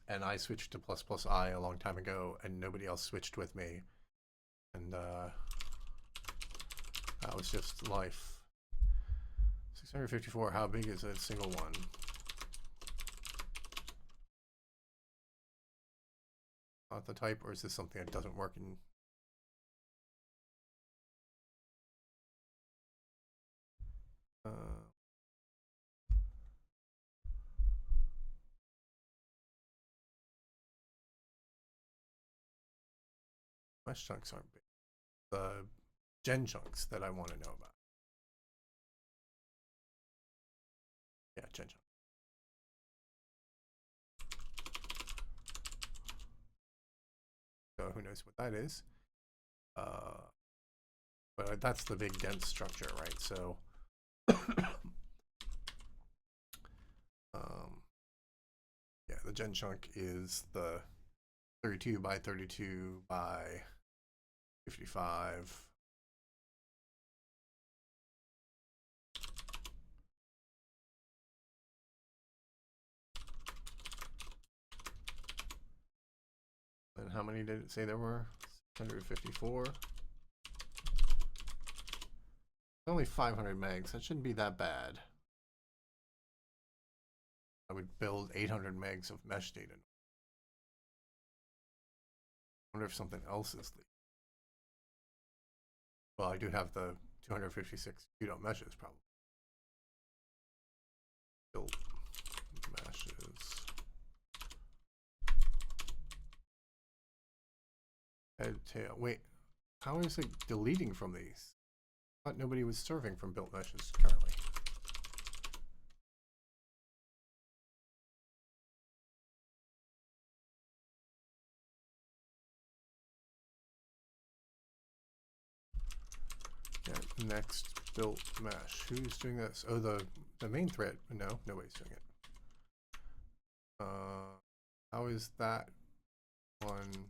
and I switched to ++I a long time ago, and nobody else switched with me. And that was just life. 654, how big is a single one? Not the type, or is this something that doesn't work in? Mesh chunks aren't big. The gen chunks that I want to know about. Yeah, gen chunks. So who knows what that is? But that's the big dense structure, right? So yeah, the gen chunk is the 32 by 32 by 55. And how many did it say there were? 654. Only 500 megs. That shouldn't be that bad. I would build 800 megs of mesh data. I wonder if something else is leaked. Well, I do have the 256 qdot meshes probably. Build meshes. Head, tail. Wait, how is it deleting from these? I thought nobody was serving from built meshes currently. Yeah, next built mesh. Who's doing this? Oh, the main thread. No, nobody's doing it. How is that one